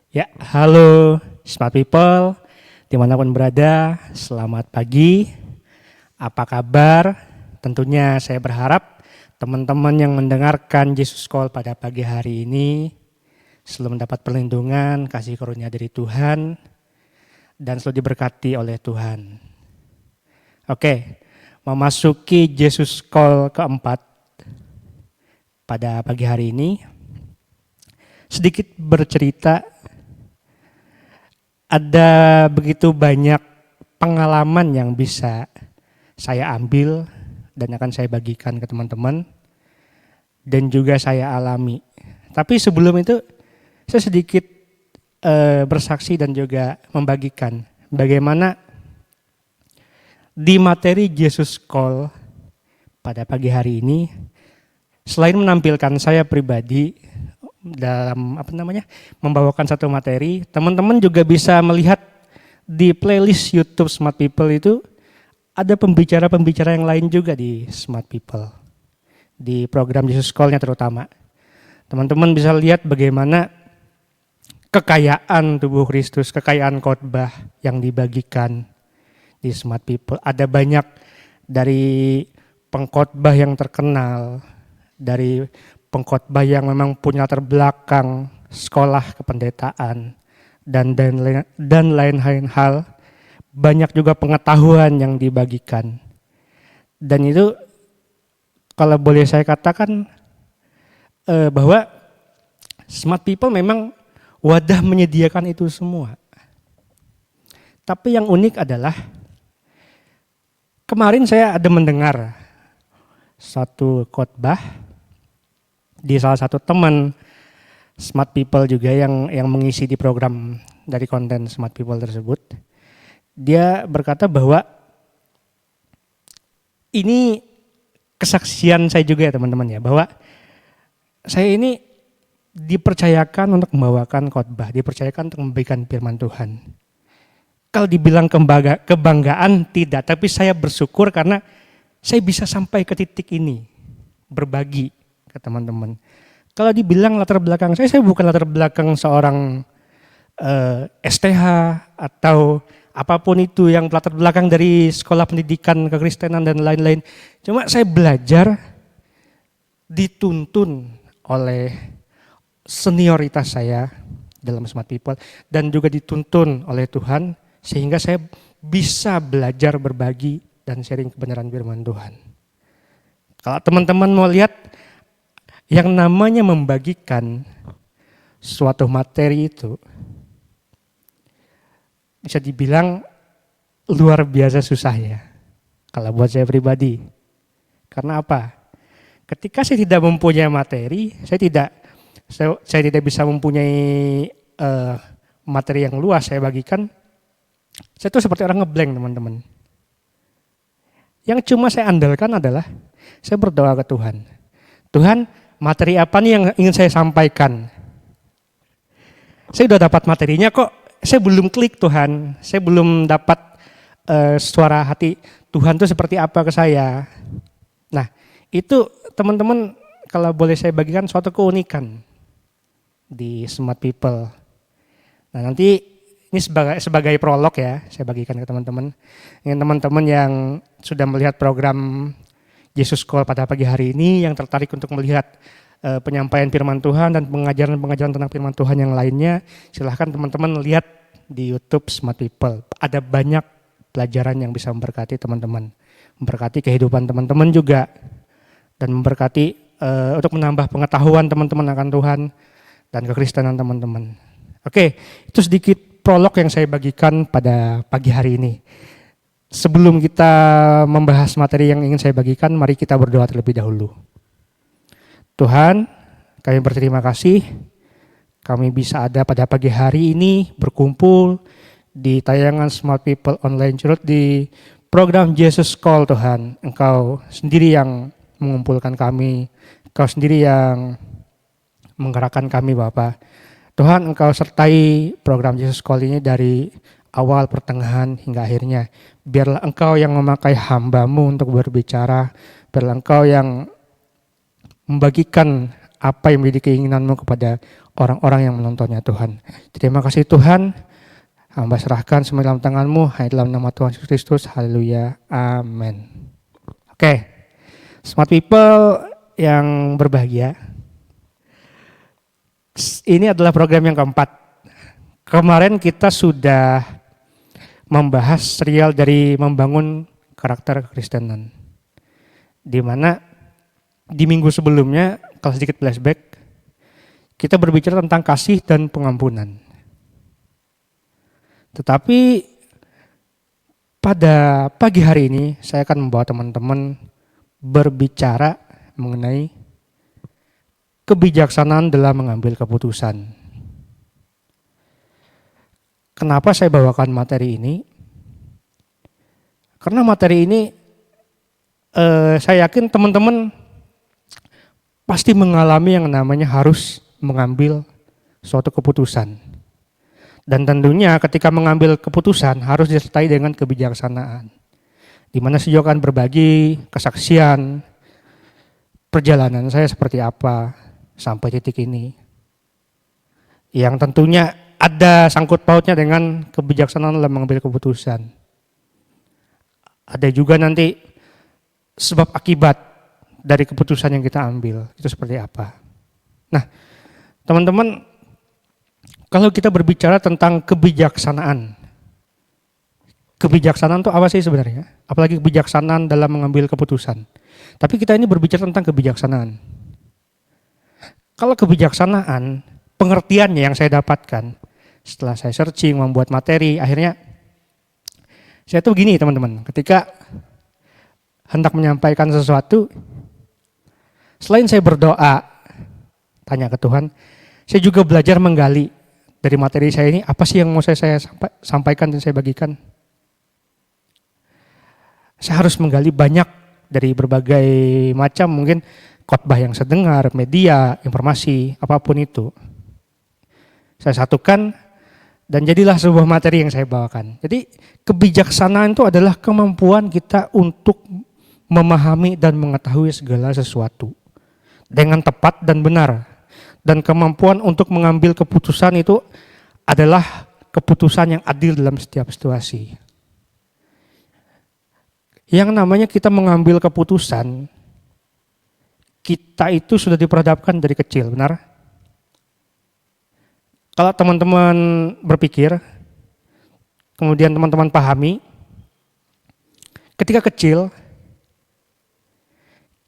Ya, halo smart people, dimanapun berada, selamat pagi, apa kabar? Tentunya saya berharap teman-teman yang mendengarkan Jesus Call pada pagi hari ini selalu mendapat perlindungan, kasih karunia dari Tuhan, dan selalu diberkati oleh Tuhan. Oke, memasuki Jesus Call keempat pada pagi hari ini, sedikit bercerita. Ada begitu banyak pengalaman yang bisa saya ambil dan akan saya bagikan ke teman-teman dan juga saya alami. Tapi sebelum itu saya sedikit bersaksi dan juga membagikan bagaimana di materi Jesus Call pada pagi hari ini, selain menampilkan saya pribadi dalam membawakan satu materi, teman-teman juga bisa melihat di playlist YouTube Smart People itu ada pembicara-pembicara yang lain juga di Smart People, di program Jesus Call-nya terutama. Teman-teman bisa lihat bagaimana kekayaan tubuh Kristus, kekayaan khotbah yang dibagikan di Smart People. Ada banyak dari pengkhotbah yang terkenal, dari pengkhotbah yang memang punya latar belakang sekolah kependetaan dan lain-lain hal. Banyak juga pengetahuan yang dibagikan. Dan itu kalau boleh saya katakan bahwa Smart People memang wadah menyediakan itu semua. Tapi yang unik adalah kemarin saya ada mendengar satu khotbah di salah satu teman Smart People juga yang mengisi di program dari konten Smart People tersebut. Dia berkata bahwa ini kesaksian saya juga ya teman-teman ya, bahwa saya ini dipercayakan untuk membawakan khotbah, dipercayakan untuk memberikan firman Tuhan. Kalau dibilang kebanggaan tidak, tapi saya bersyukur karena saya bisa sampai ke titik ini, berbagi ke teman-teman. Kalau dibilang latar belakang saya bukan latar belakang seorang STH atau apapun itu yang latar belakang dari sekolah pendidikan kekristenan dan lain-lain. Cuma saya belajar dituntun oleh senioritas saya dalam Smart People dan juga dituntun oleh Tuhan sehingga saya bisa belajar berbagi dan sharing kebenaran firman Tuhan. Kalau teman-teman mau lihat yang namanya membagikan suatu materi itu bisa dibilang luar biasa susahnya kalau buat saya pribadi. Karena apa? Ketika saya tidak mempunyai materi, saya tidak bisa mempunyai materi yang luas saya bagikan. Saya tuh seperti orang ngeblank teman-teman. Yang cuma saya andalkan adalah saya berdoa ke Tuhan. Tuhan, materi apa nih yang ingin saya sampaikan? Saya udah dapat materinya kok, saya belum klik Tuhan. Saya belum dapat suara hati Tuhan itu seperti apa ke saya. Nah, itu teman-teman kalau boleh saya bagikan suatu keunikan di Smart People. Nah, nanti ini sebagai prolog ya, saya bagikan ke teman-teman. Yang teman-teman yang sudah melihat program Jesus Call pada pagi hari ini, yang tertarik untuk melihat penyampaian firman Tuhan dan pengajaran-pengajaran tentang firman Tuhan yang lainnya, silahkan teman-teman lihat di YouTube Smart People. Ada banyak pelajaran yang bisa memberkati teman-teman, memberkati kehidupan teman-teman juga, dan memberkati untuk menambah pengetahuan teman-teman akan Tuhan dan kekristenan teman-teman. Oke, itu sedikit prolog yang saya bagikan pada pagi hari ini. Sebelum kita membahas materi yang ingin saya bagikan, mari kita berdoa terlebih dahulu. Tuhan, kami berterima kasih kami bisa ada pada pagi hari ini berkumpul di tayangan Smart People Online Church di program Jesus Call. Tuhan, Engkau sendiri yang mengumpulkan kami, Engkau sendiri yang menggerakkan kami Bapa. Tuhan, Engkau sertai program Jesus Call ini dari awal, pertengahan, hingga akhirnya. Biarlah Engkau yang memakai hamba-Mu untuk berbicara, biarlah Engkau yang membagikan apa yang menjadi keinginanmu kepada orang-orang yang menontonnya Tuhan. Terima kasih Tuhan, hamba serahkan semua dalam tangan-Mu, hanya dalam nama Tuhan Yesus Kristus, haleluya, amin. Oke, smart people yang berbahagia, ini adalah program yang keempat. Kemarin kita sudah membahas serial dari membangun karakter kekristenan, di mana di minggu sebelumnya, kalau sedikit flashback, kita berbicara tentang kasih dan pengampunan. Tetapi pada pagi hari ini saya akan membawa teman-teman berbicara mengenai kebijaksanaan dalam mengambil keputusan. Kenapa saya bawakan materi ini? Karena materi ini saya yakin teman-teman pasti mengalami yang namanya harus mengambil suatu keputusan. Dan tentunya ketika mengambil keputusan harus disertai dengan kebijaksanaan. Di mana saya akan berbagi kesaksian perjalanan saya seperti apa sampai titik ini. Yang tentunya ada sangkut pautnya dengan kebijaksanaan dalam mengambil keputusan. Ada juga nanti sebab akibat dari keputusan yang kita ambil, itu seperti apa. Nah, teman-teman, kalau kita berbicara tentang kebijaksanaan itu apa sih sebenarnya? Apalagi kebijaksanaan dalam mengambil keputusan. Tapi kita ini berbicara tentang kebijaksanaan. Kalau kebijaksanaan, pengertiannya yang saya dapatkan setelah saya searching, membuat materi, akhirnya saya tuh begini teman-teman, ketika hendak menyampaikan sesuatu, selain saya berdoa, tanya ke Tuhan, saya juga belajar menggali dari materi saya ini, apa sih yang mau saya sampaikan dan saya bagikan. Saya harus menggali banyak dari berbagai macam, mungkin khotbah yang saya dengar, media, informasi, apapun itu. Saya satukan dan jadilah sebuah materi yang saya bawakan. Jadi kebijaksanaan itu adalah kemampuan kita untuk memahami dan mengetahui segala sesuatu dengan tepat dan benar. Dan kemampuan untuk mengambil keputusan itu adalah keputusan yang adil dalam setiap situasi. Yang namanya kita mengambil keputusan, kita itu sudah diperhadapkan dari kecil, benar? Kalau teman-teman berpikir, kemudian teman-teman pahami, ketika kecil,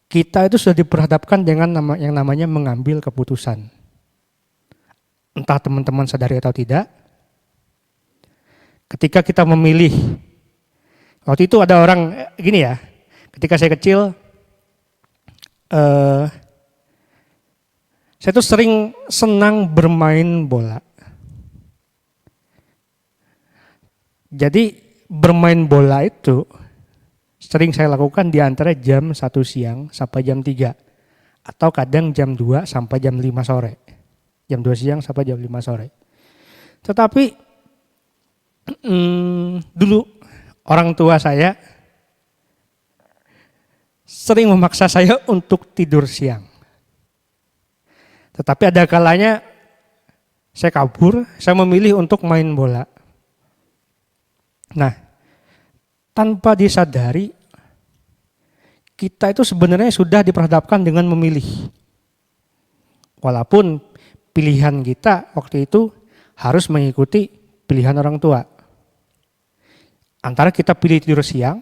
kita itu sudah diperhadapkan dengan yang namanya mengambil keputusan. Entah teman-teman sadari atau tidak, ketika kita memilih, waktu itu ada orang gini ya, ketika saya kecil, saya tuh sering senang bermain bola. Jadi bermain bola itu sering saya lakukan di antara jam 1 siang sampai jam 3. Atau kadang jam 2 sampai jam 5 sore. Jam 2 siang sampai jam 5 sore. Tetapi dulu orang tua saya sering memaksa saya untuk tidur siang. Tetapi ada kalanya saya kabur, saya memilih untuk main bola. Nah, tanpa disadari, kita itu sebenarnya sudah diperhadapkan dengan memilih. Walaupun pilihan kita waktu itu harus mengikuti pilihan orang tua. Antara kita pilih tidur siang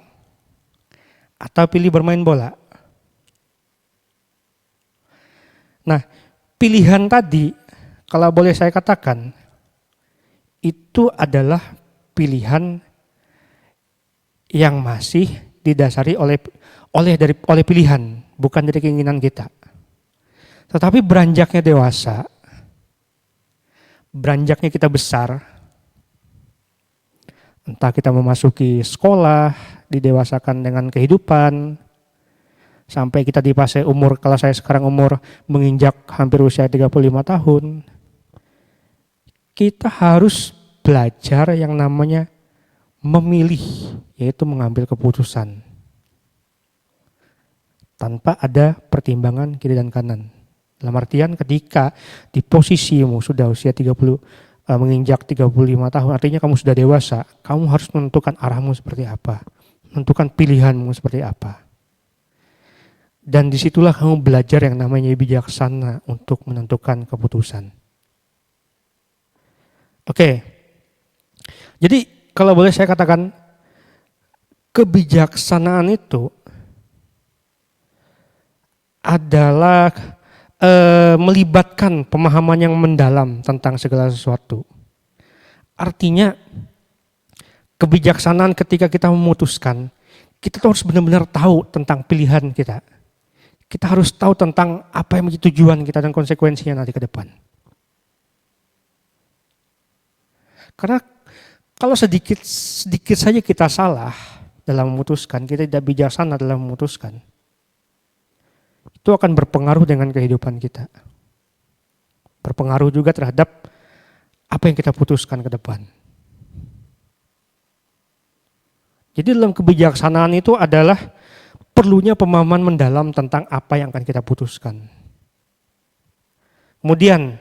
atau pilih bermain bola. Nah, pilihan tadi, kalau boleh saya katakan, itu adalah pilihan yang masih didasari oleh pilihan, bukan dari keinginan kita. Tetapi beranjaknya dewasa, beranjaknya kita besar, entah kita memasuki sekolah, didewasakan dengan kehidupan, sampai kita di fase umur, kalau saya sekarang umur menginjak hampir usia 35 tahun, kita harus belajar yang namanya memilih, yaitu mengambil keputusan tanpa ada pertimbangan kiri dan kanan. Dalam artian ketika di posisimu sudah usia 30, menginjak 35 tahun, artinya kamu sudah dewasa, kamu harus menentukan arahmu seperti apa, menentukan pilihanmu seperti apa. Dan disitulah kamu belajar yang namanya bijaksana untuk menentukan keputusan. Oke, jadi kalau boleh saya katakan, kebijaksanaan itu adalah melibatkan pemahaman yang mendalam tentang segala sesuatu. Artinya kebijaksanaan ketika kita memutuskan, kita harus benar-benar tahu tentang pilihan kita. Kita harus tahu tentang apa yang menjadi tujuan kita dan konsekuensinya nanti ke depan. Karena kalau sedikit saja kita salah dalam memutuskan, kita tidak bijaksana dalam memutuskan, itu akan berpengaruh dengan kehidupan kita. Berpengaruh juga terhadap apa yang kita putuskan ke depan. Jadi dalam kebijaksanaan itu adalah perlunya pemahaman mendalam tentang apa yang akan kita putuskan. Kemudian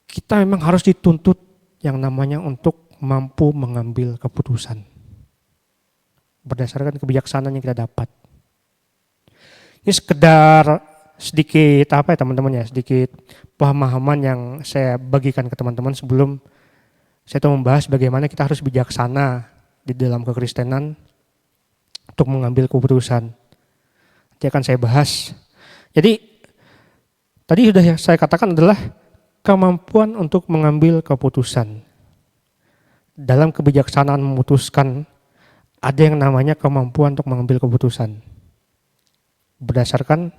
kita memang harus dituntut yang namanya untuk mampu mengambil keputusan berdasarkan kebijaksanaan yang kita dapat. Ini sekedar sedikit teman-teman ya, sedikit pemahaman yang saya bagikan ke teman-teman sebelum saya membahas bagaimana kita harus bijaksana di dalam kekristenan untuk mengambil keputusan. Nanti akan saya bahas. Jadi tadi sudah saya katakan adalah kemampuan untuk mengambil keputusan. Dalam kebijaksanaan memutuskan ada yang namanya kemampuan untuk mengambil keputusan berdasarkan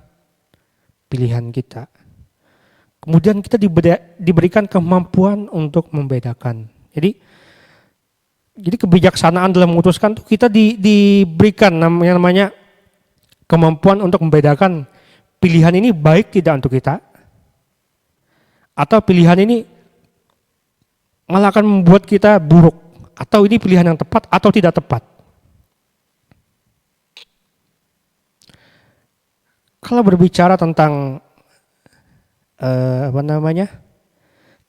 pilihan kita. Kemudian kita diberikan kemampuan untuk membedakan. Jadi kebijaksanaan dalam memutuskan itu kita diberikan namanya kemampuan untuk membedakan pilihan ini baik tidak untuk kita, atau pilihan ini malah akan membuat kita buruk, atau ini pilihan yang tepat atau tidak tepat. Kalau berbicara tentang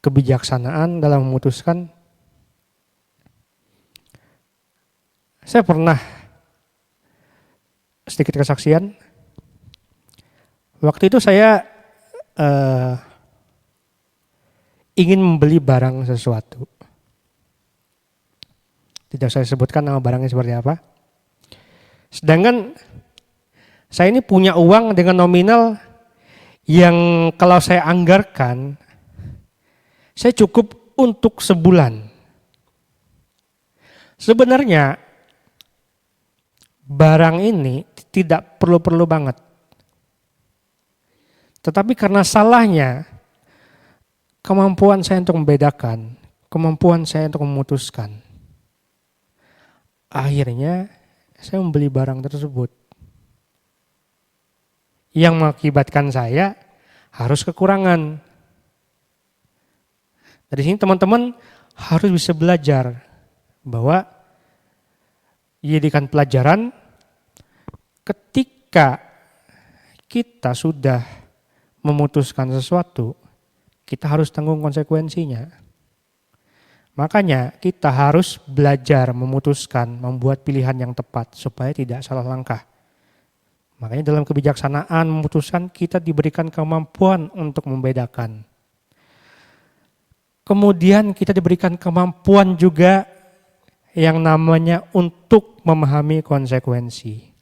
kebijaksanaan dalam memutuskan, saya pernah sedikit kesaksian. Waktu itu saya ingin membeli barang sesuatu. Tidak saya sebutkan nama barangnya seperti apa. Sedangkan saya ini punya uang dengan nominal yang kalau saya anggarkan, saya cukup untuk sebulan. Sebenarnya barang ini tidak perlu-perlu banget. Tetapi karena salahnya, kemampuan saya untuk membedakan, kemampuan saya untuk memutuskan, akhirnya saya membeli barang tersebut. Yang mengakibatkan saya harus kekurangan. Dari sini teman-teman harus bisa belajar bahwa jadikan pelajaran ketika kita sudah memutuskan sesuatu, kita harus tanggung konsekuensinya. Makanya kita harus belajar memutuskan, membuat pilihan yang tepat supaya tidak salah langkah. Makanya dalam kebijaksanaan memutuskan kita diberikan kemampuan untuk membedakan. Kemudian kita diberikan kemampuan juga yang namanya untuk memahami konsekuensi.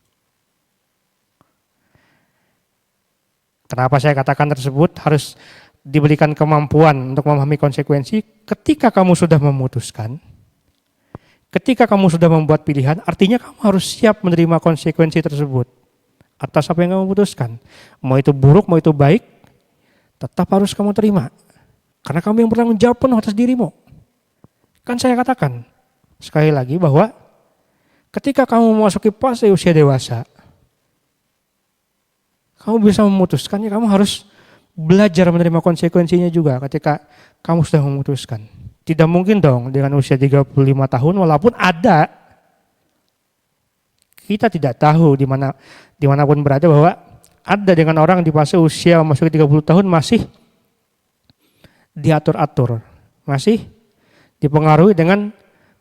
Kenapa saya katakan tersebut harus diberikan kemampuan untuk memahami konsekuensi? Ketika kamu sudah memutuskan, ketika kamu sudah membuat pilihan, artinya kamu harus siap menerima konsekuensi tersebut atas apa yang kamu putuskan. Mau itu buruk, mau itu baik, tetap harus kamu terima. Karena kamu yang bertanggung jawab penuh atas dirimu. Kan saya katakan sekali lagi bahwa ketika kamu memasuki fase usia dewasa, kamu bisa memutuskannya, kamu harus belajar menerima konsekuensinya juga ketika kamu sudah memutuskan. Tidak mungkin dong dengan usia 35 tahun walaupun ada, kita tidak tahu dimanapun berada bahwa ada dengan orang di fase usia masuk 30 tahun masih diatur-atur, masih dipengaruhi dengan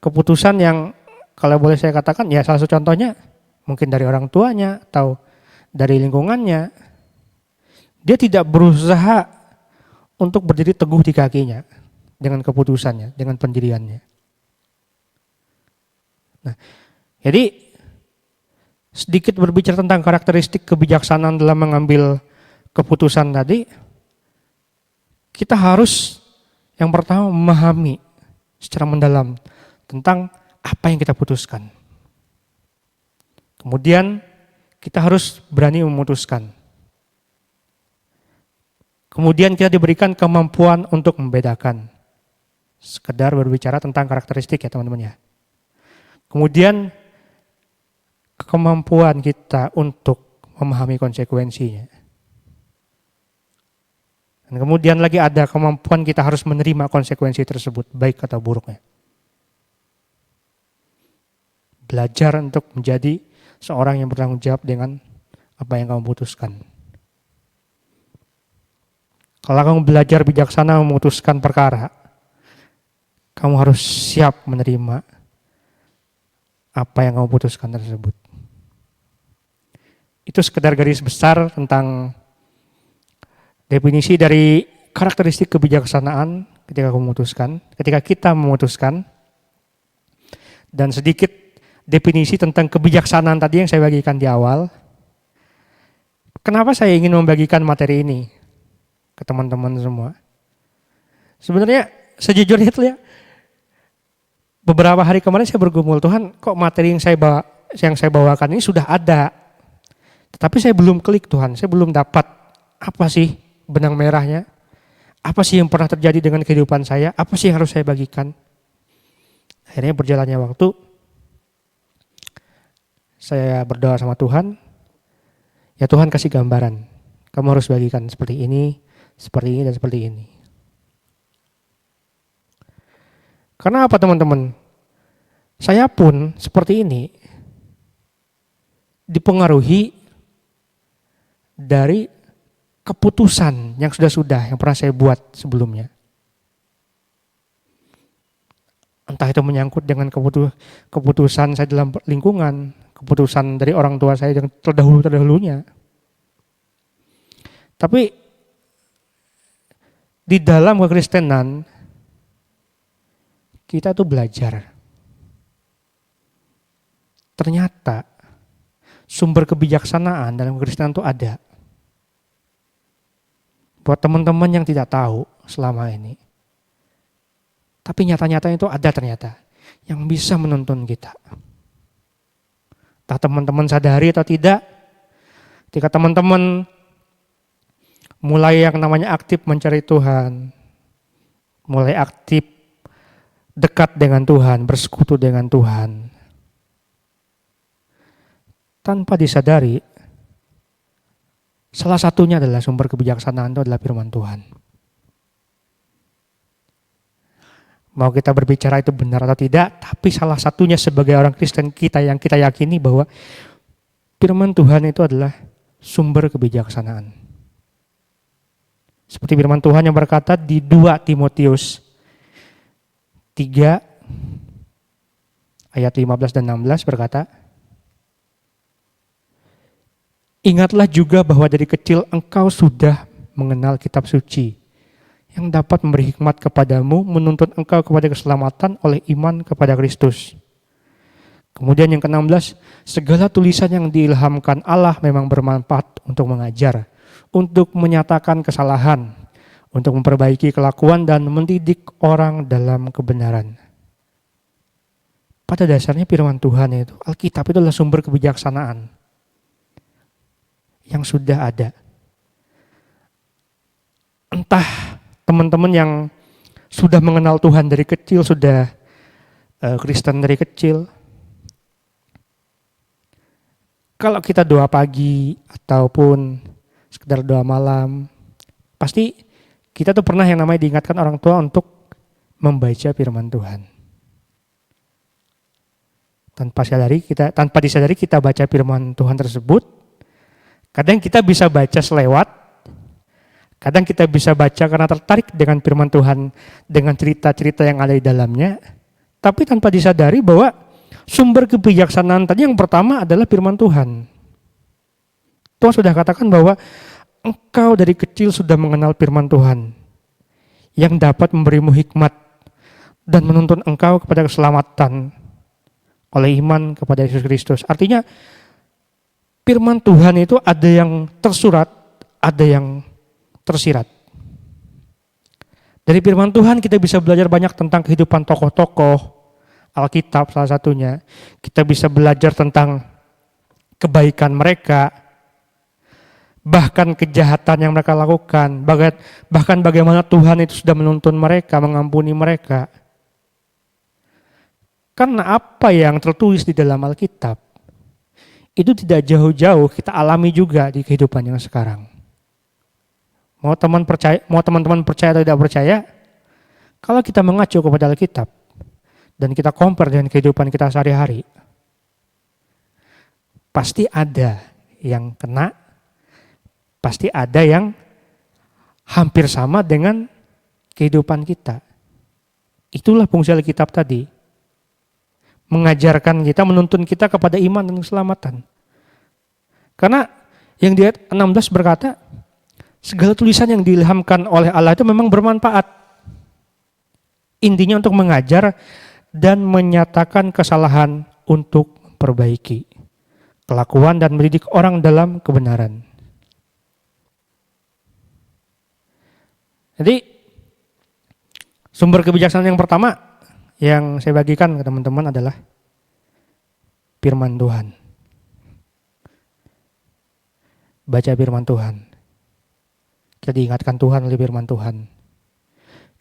keputusan yang kalau boleh saya katakan ya salah satu contohnya mungkin dari orang tuanya atau dari lingkungannya. Dia tidak berusaha untuk berdiri teguh di kakinya dengan keputusannya, dengan pendiriannya. Nah, jadi sedikit berbicara tentang karakteristik kebijaksanaan dalam mengambil keputusan tadi, kita harus yang pertama memahami secara mendalam tentang apa yang kita putuskan. Kemudian kita harus berani memutuskan. Kemudian kita diberikan kemampuan untuk membedakan. Sekedar berbicara tentang karakteristik ya teman-teman ya. Kemudian kemampuan kita untuk memahami konsekuensinya. Dan kemudian lagi ada kemampuan kita harus menerima konsekuensi tersebut, baik atau buruknya. Belajar untuk menjadi seorang yang bertanggung jawab dengan apa yang kamu putuskan. Kalau kamu belajar bijaksana memutuskan perkara, kamu harus siap menerima apa yang kamu putuskan tersebut. Itu sekedar garis besar tentang definisi dari karakteristik kebijaksanaan ketika kita memutuskan, dan sedikit definisi tentang kebijaksanaan tadi yang saya bagikan di awal. Kenapa saya ingin membagikan materi ini ke teman-teman semua? Sebenarnya sejujurnya itu ya, beberapa hari kemarin saya bergumul, Tuhan kok materi yang saya bawakan ini sudah ada, tetapi saya belum klik Tuhan, saya belum dapat apa sih benang merahnya, apa sih yang pernah terjadi dengan kehidupan saya, apa sih yang harus saya bagikan. Akhirnya berjalannya waktu, saya berdoa sama Tuhan, ya Tuhan kasih gambaran, kamu harus bagikan seperti ini, dan seperti ini. Karena apa teman-teman? Saya pun seperti ini dipengaruhi dari keputusan yang sudah yang pernah saya buat sebelumnya. Entah itu menyangkut dengan keputusan saya dalam lingkungan, keputusan dari orang tua saya yang terdahulunya. Tapi di dalam kekristenan kita tuh belajar. Ternyata sumber kebijaksanaan dalam kekristenan itu ada. Buat teman-teman yang tidak tahu selama ini. Tapi nyata-nyatanya itu ada ternyata yang bisa menuntun kita. Entah teman-teman sadari atau tidak, ketika teman-teman mulai yang namanya aktif mencari Tuhan, mulai aktif dekat dengan Tuhan, bersekutu dengan Tuhan, tanpa disadari, salah satunya adalah sumber kebijaksanaan itu adalah firman Tuhan. Mau kita berbicara itu benar atau tidak, tapi salah satunya sebagai orang Kristen kita yang kita yakini bahwa firman Tuhan itu adalah sumber kebijaksanaan. Seperti firman Tuhan yang berkata di 2 Timotius 3 ayat 15 dan 16 berkata, ingatlah juga bahwa dari kecil engkau sudah mengenal kitab suci yang dapat memberi hikmat kepadamu, menuntun engkau kepada keselamatan oleh iman kepada Kristus. Kemudian yang ke-16, segala tulisan yang diilhamkan Allah memang bermanfaat untuk mengajar, untuk menyatakan kesalahan, untuk memperbaiki kelakuan dan mendidik orang dalam kebenaran. Pada dasarnya firman Tuhan itu, Alkitab itu adalah sumber kebijaksanaan yang sudah ada. Entah teman-teman yang sudah mengenal Tuhan dari kecil, sudah Kristen dari kecil, kalau kita doa pagi ataupun sekedar doa malam, pasti kita tuh pernah yang namanya diingatkan orang tua untuk membaca firman Tuhan. Tanpa disadari kita baca firman Tuhan tersebut, Kadang kita bisa baca selewat, kadang kita bisa baca karena tertarik dengan firman Tuhan, dengan cerita-cerita yang ada di dalamnya, tapi tanpa disadari bahwa sumber kebijaksanaan tadi yang pertama adalah firman Tuhan. Tuhan sudah katakan bahwa engkau dari kecil sudah mengenal firman Tuhan yang dapat memberimu hikmat dan menuntun engkau kepada keselamatan oleh iman kepada Yesus Kristus. Artinya firman Tuhan itu ada yang tersurat, ada yang tersirat. Dari firman Tuhan kita bisa belajar banyak tentang kehidupan tokoh-tokoh Alkitab salah satunya. Kita bisa belajar tentang kebaikan mereka, bahkan kejahatan yang mereka lakukan, bahkan bagaimana Tuhan itu sudah menuntun mereka, mengampuni mereka. Karena apa yang tertulis di dalam Alkitab itu tidak jauh-jauh kita alami juga di kehidupan yang sekarang. Mau teman-teman percaya atau tidak percaya, kalau kita mengacu kepada Alkitab dan kita compare dengan kehidupan kita sehari-hari, pasti ada yang kena, pasti ada yang hampir sama dengan kehidupan kita. Itulah fungsi Alkitab tadi. Mengajarkan kita, menuntun kita kepada iman dan keselamatan. Karena yang di ayat 16 berkata, segala tulisan yang diilhamkan oleh Allah itu memang bermanfaat. Intinya untuk mengajar dan menyatakan kesalahan untuk perbaiki kelakuan dan mendidik orang dalam kebenaran. Jadi sumber kebijaksanaan yang pertama yang saya bagikan ke teman-teman adalah firman Tuhan. Baca firman Tuhan. Kita diingatkan Tuhan oleh firman Tuhan.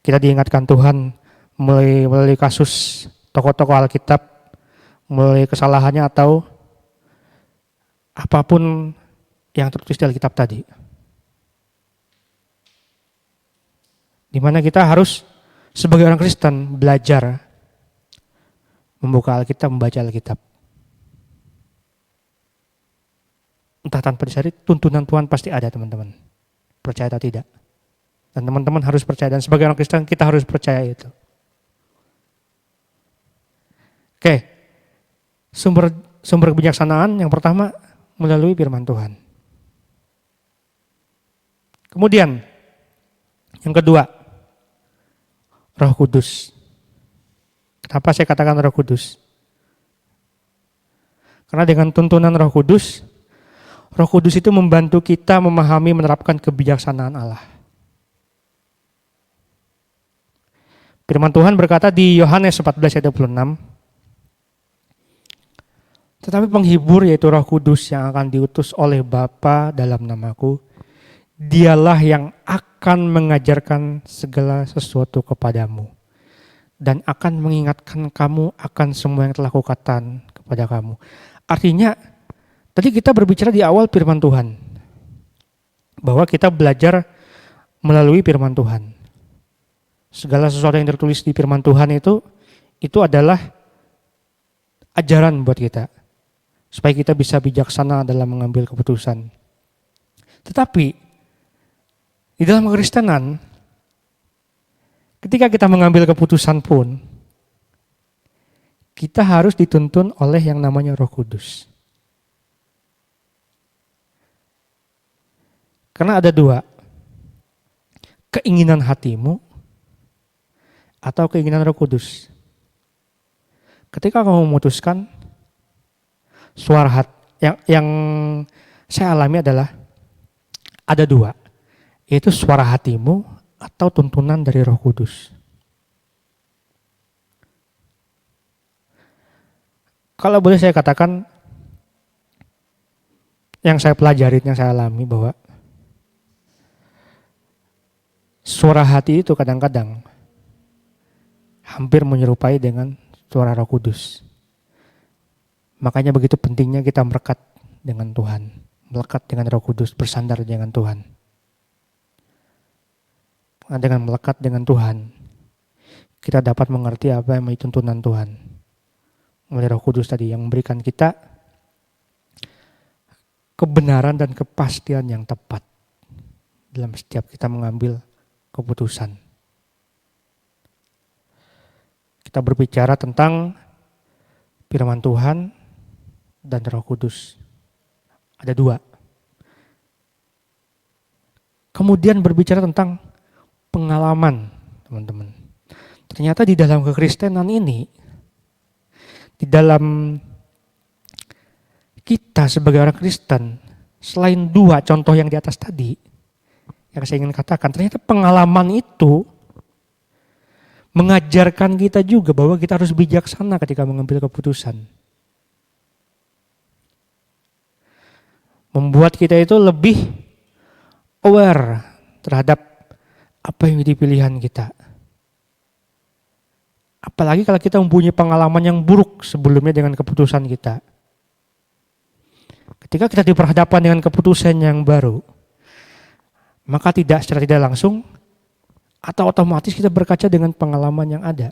Kita diingatkan Tuhan melalui kasus tokoh-tokoh Alkitab, melalui kesalahannya atau apapun yang tertulis di Alkitab tadi. Di mana kita harus sebagai orang Kristen belajar membuka Alkitab, membaca Alkitab. Entah tanpa disadari, tuntunan Tuhan pasti ada teman-teman. Percaya atau tidak. Dan teman-teman harus percaya, dan sebagai orang Kristen kita harus percaya itu. Oke, sumber kebijaksanaan yang pertama melalui firman Tuhan. Kemudian, yang kedua, Roh Kudus. Kenapa saya katakan Roh Kudus? Karena dengan tuntunan Roh Kudus itu membantu kita memahami, menerapkan kebijaksanaan Allah. Firman Tuhan berkata di Yohanes 14 ayat 26, tetapi penghibur yaitu Roh Kudus yang akan diutus oleh Bapa dalam namaku, dialah yang akan mengajarkan segala sesuatu kepadamu dan akan mengingatkan kamu akan semua yang telah kukatakan kepada kamu. Artinya, tadi kita berbicara di awal firman Tuhan, bahwa kita belajar melalui firman Tuhan. Segala sesuatu yang tertulis di firman Tuhan itu adalah ajaran buat kita, supaya kita bisa bijaksana dalam mengambil keputusan. Tetapi, di dalam kekristenan, ketika kita mengambil keputusan pun, kita harus dituntun oleh yang namanya Roh Kudus. Karena ada dua, keinginan hatimu atau keinginan Roh Kudus. Ketika kamu memutuskan, suara hati yang saya alami adalah ada dua, yaitu suara hatimu atau tuntunan dari Roh Kudus. Kalau boleh saya katakan, yang saya pelajari, yang saya alami bahwa suara hati itu kadang-kadang hampir menyerupai dengan suara Roh Kudus. Makanya begitu pentingnya kita melekat dengan Tuhan, melekat dengan Roh Kudus, bersandar dengan Tuhan. Dengan melekat dengan Tuhan, kita dapat mengerti apa yang menjadi tuntunan Tuhan oleh Roh Kudus tadi yang memberikan kita kebenaran dan kepastian yang tepat dalam setiap kita mengambil keputusan. Kita berbicara tentang firman Tuhan dan Roh Kudus. Ada dua. Kemudian berbicara tentang pengalaman, teman-teman. Ternyata di dalam kekristenan ini, di dalam kita sebagai orang Kristen, selain dua contoh yang di atas tadi, yang saya ingin katakan, ternyata pengalaman itu mengajarkan kita juga bahwa kita harus bijaksana ketika mengambil keputusan. Membuat kita itu lebih aware terhadap apa yang menjadi pilihan kita. Apalagi kalau kita mempunyai pengalaman yang buruk sebelumnya dengan keputusan kita. Ketika kita diperhadapkan dengan keputusan yang baru, maka secara tidak langsung atau otomatis kita berkaca dengan pengalaman yang ada.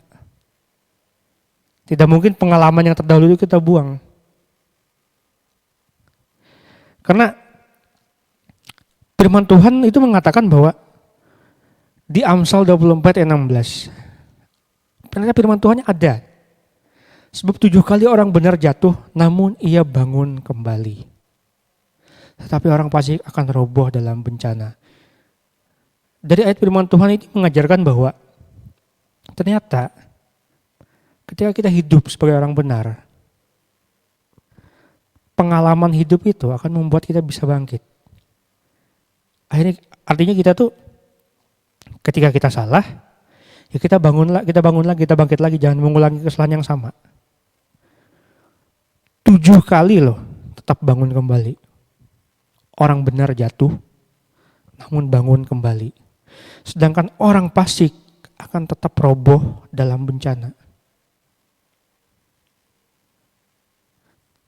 Tidak mungkin pengalaman yang terdahulu itu kita buang. Karena firman Tuhan itu mengatakan bahwa di Amsal 24 ayat 16, ternyata firman Tuhan ada. Sebab 7 kali orang benar jatuh, namun ia bangun kembali. Tetapi orang fasik akan roboh dalam bencana. Dari ayat firman Tuhan ini mengajarkan bahwa ternyata ketika kita hidup sebagai orang benar, pengalaman hidup itu akan membuat kita bisa bangkit. Artinya kita tuh ketika kita salah, ya kita bangun lagi, kita bangkit lagi, jangan mengulangi kesalahan yang sama. 7 kali loh tetap bangun kembali. Orang benar jatuh, namun bangun kembali. Sedangkan orang fasik akan tetap roboh dalam bencana.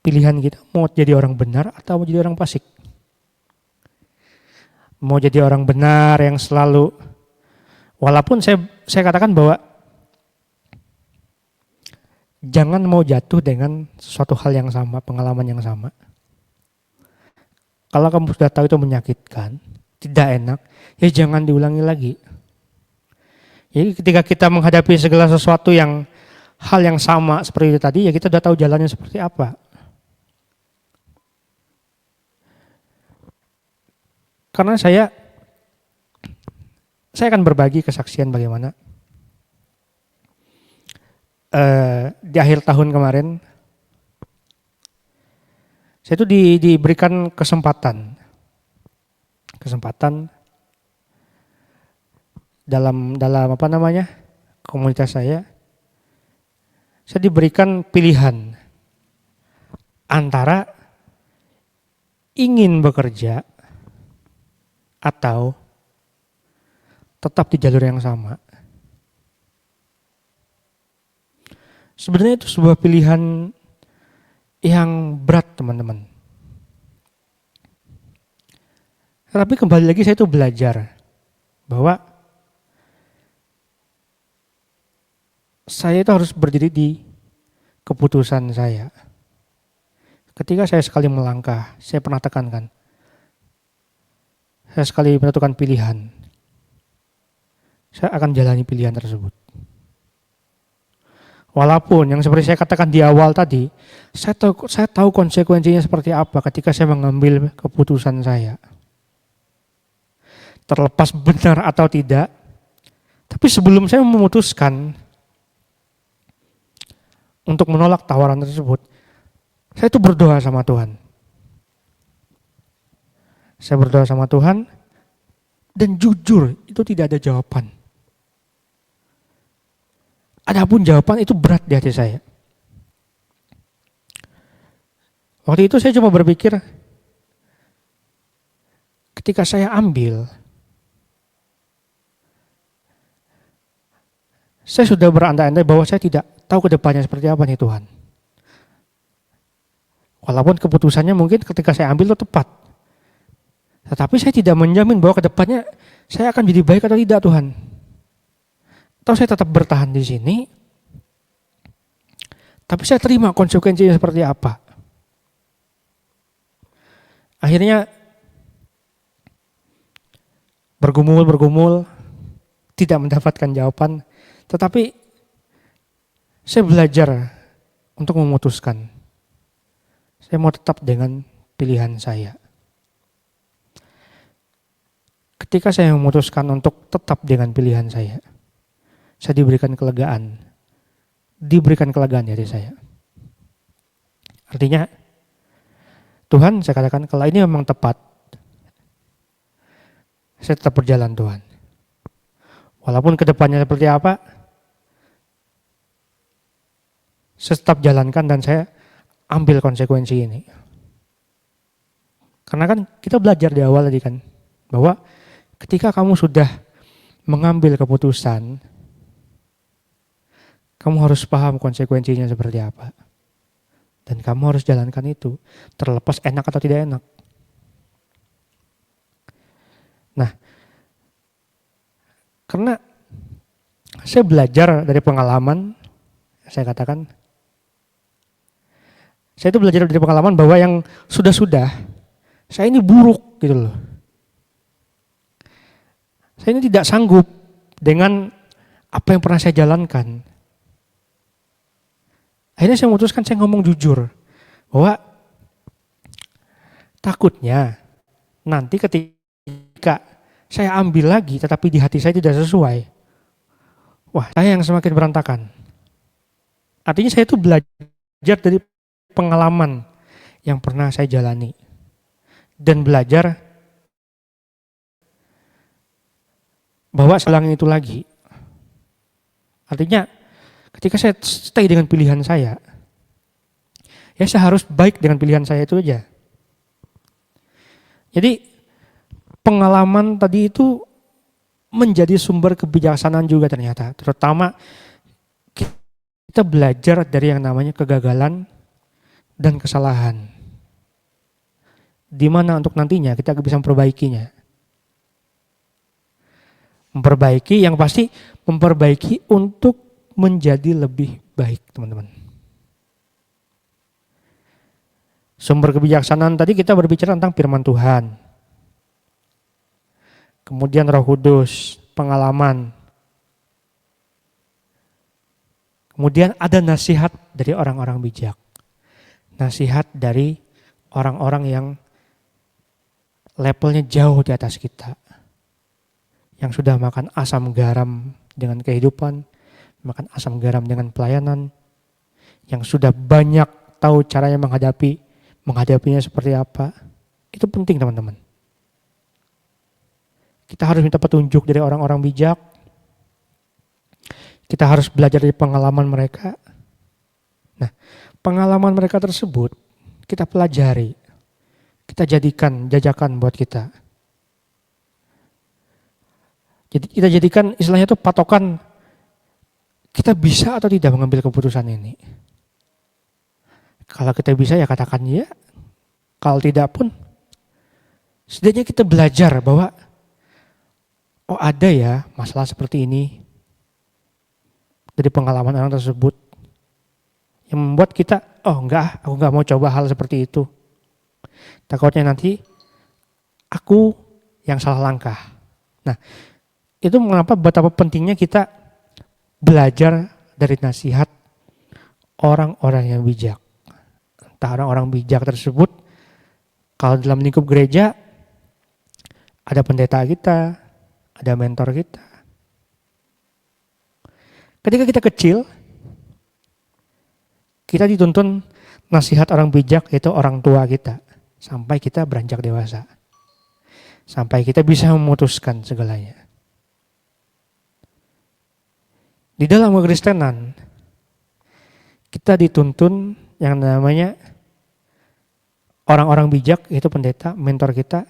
Pilihan kita mau jadi orang benar atau mau jadi orang fasik. Mau jadi orang benar yang selalu, walaupun saya katakan bahwa jangan mau jatuh dengan sesuatu hal yang sama, pengalaman yang sama. Kalau kamu sudah tahu itu menyakitkan, tidak enak, ya jangan diulangi lagi. Jadi ketika kita menghadapi segala sesuatu yang hal yang sama seperti itu tadi, ya kita sudah tahu jalannya seperti apa. Karena saya akan berbagi kesaksian bagaimana di akhir tahun kemarin saya itu diberikan kesempatan dalam komunitas saya diberikan pilihan antara ingin bekerja atau tetap di jalur yang sama. Sebenarnya itu sebuah pilihan yang berat, teman-teman. Tapi kembali lagi saya itu belajar bahwa saya itu harus berdiri di keputusan saya. Ketika saya sekali melangkah, saya pernah tekankan, saya sekali menentukan pilihan, saya akan jalani pilihan tersebut. Walaupun yang seperti saya katakan di awal tadi, saya tahu konsekuensinya seperti apa ketika saya mengambil keputusan saya. Terlepas benar atau tidak, tapi sebelum saya memutuskan untuk menolak tawaran tersebut, saya itu berdoa sama Tuhan. Saya berdoa sama Tuhan, dan jujur itu tidak ada jawaban. Adapun jawaban itu berat di hati saya. Waktu itu saya cuma berpikir, ketika saya ambil, saya sudah berandai-andai bahwa saya tidak tahu ke depannya seperti apa nih Tuhan. Walaupun keputusannya mungkin ketika saya ambil itu tepat. Tetapi saya tidak menjamin bahwa ke depannya saya akan jadi baik atau tidak Tuhan. Atau saya tetap bertahan di sini, tapi saya terima konsekuensinya seperti apa. Akhirnya bergumul, tidak mendapatkan jawaban, tetapi saya belajar untuk memutuskan. Saya mau tetap dengan pilihan saya. Ketika saya memutuskan untuk tetap dengan pilihan saya diberikan kelegaan. Diberikan kelegaan dari saya. Artinya, Tuhan, saya katakan, kalau ini memang tepat, saya tetap berjalan Tuhan. Walaupun kedepannya seperti apa, saya tetap jalankan dan saya ambil konsekuensi ini. Karena kan kita belajar di awal tadi kan, bahwa ketika kamu sudah mengambil keputusan, kamu harus paham konsekuensinya seperti apa. Dan kamu harus jalankan itu, terlepas enak atau tidak enak. Nah, karena saya belajar dari pengalaman, saya katakan, saya itu belajar dari pengalaman bahwa yang sudah-sudah, saya ini buruk gitu loh. Saya ini tidak sanggup dengan apa yang pernah saya jalankan. Akhirnya saya memutuskan, saya ngomong jujur, bahwa takutnya nanti ketika saya ambil lagi tetapi di hati saya tidak sesuai, wah saya yang semakin berantakan. Artinya saya itu belajar dari pengalaman yang pernah saya jalani. Dan belajar bahwa selang itu lagi. Artinya ketika saya stay dengan pilihan saya, ya saya harus baik dengan pilihan saya itu aja. Jadi pengalaman tadi itu menjadi sumber kebijaksanaan juga ternyata. Terutama kita belajar dari yang namanya kegagalan dan kesalahan. Di mana untuk nantinya kita bisa memperbaikinya. Memperbaiki yang pasti memperbaiki untuk menjadi lebih baik, teman-teman. Sumber kebijaksanaan tadi kita berbicara tentang firman Tuhan. Kemudian Roh Kudus, pengalaman. Kemudian ada nasihat dari orang-orang bijak. Nasihat dari orang-orang yang levelnya jauh di atas kita. Yang sudah makan asam garam dengan kehidupan, makan asam garam dengan pelayanan, yang sudah banyak tahu caranya menghadapinya seperti apa. Itu penting, teman-teman. Kita harus minta petunjuk dari orang-orang bijak. Kita harus belajar dari pengalaman mereka. Nah, pengalaman mereka tersebut kita pelajari. Kita jadikan jajakan buat kita. Jadi kita jadikan istilahnya itu patokan kita bisa atau tidak mengambil keputusan ini. Kalau kita bisa ya katakan ya. Kalau tidak pun setidaknya kita belajar bahwa oh ada ya masalah seperti ini dari pengalaman orang tersebut yang membuat kita oh enggak, aku enggak mau coba hal seperti itu. Takutnya nanti aku yang salah langkah. Nah, itu mengapa betapa pentingnya kita belajar dari nasihat orang-orang yang bijak. Entah orang-orang bijak tersebut, kalau dalam lingkup gereja, ada pendeta kita, ada mentor kita. Ketika kita kecil, kita dituntun nasihat orang bijak, yaitu orang tua kita. Sampai kita beranjak dewasa. Sampai kita bisa memutuskan segalanya. Di dalam kekristenan, kita dituntun yang namanya orang-orang bijak, yaitu pendeta, mentor kita,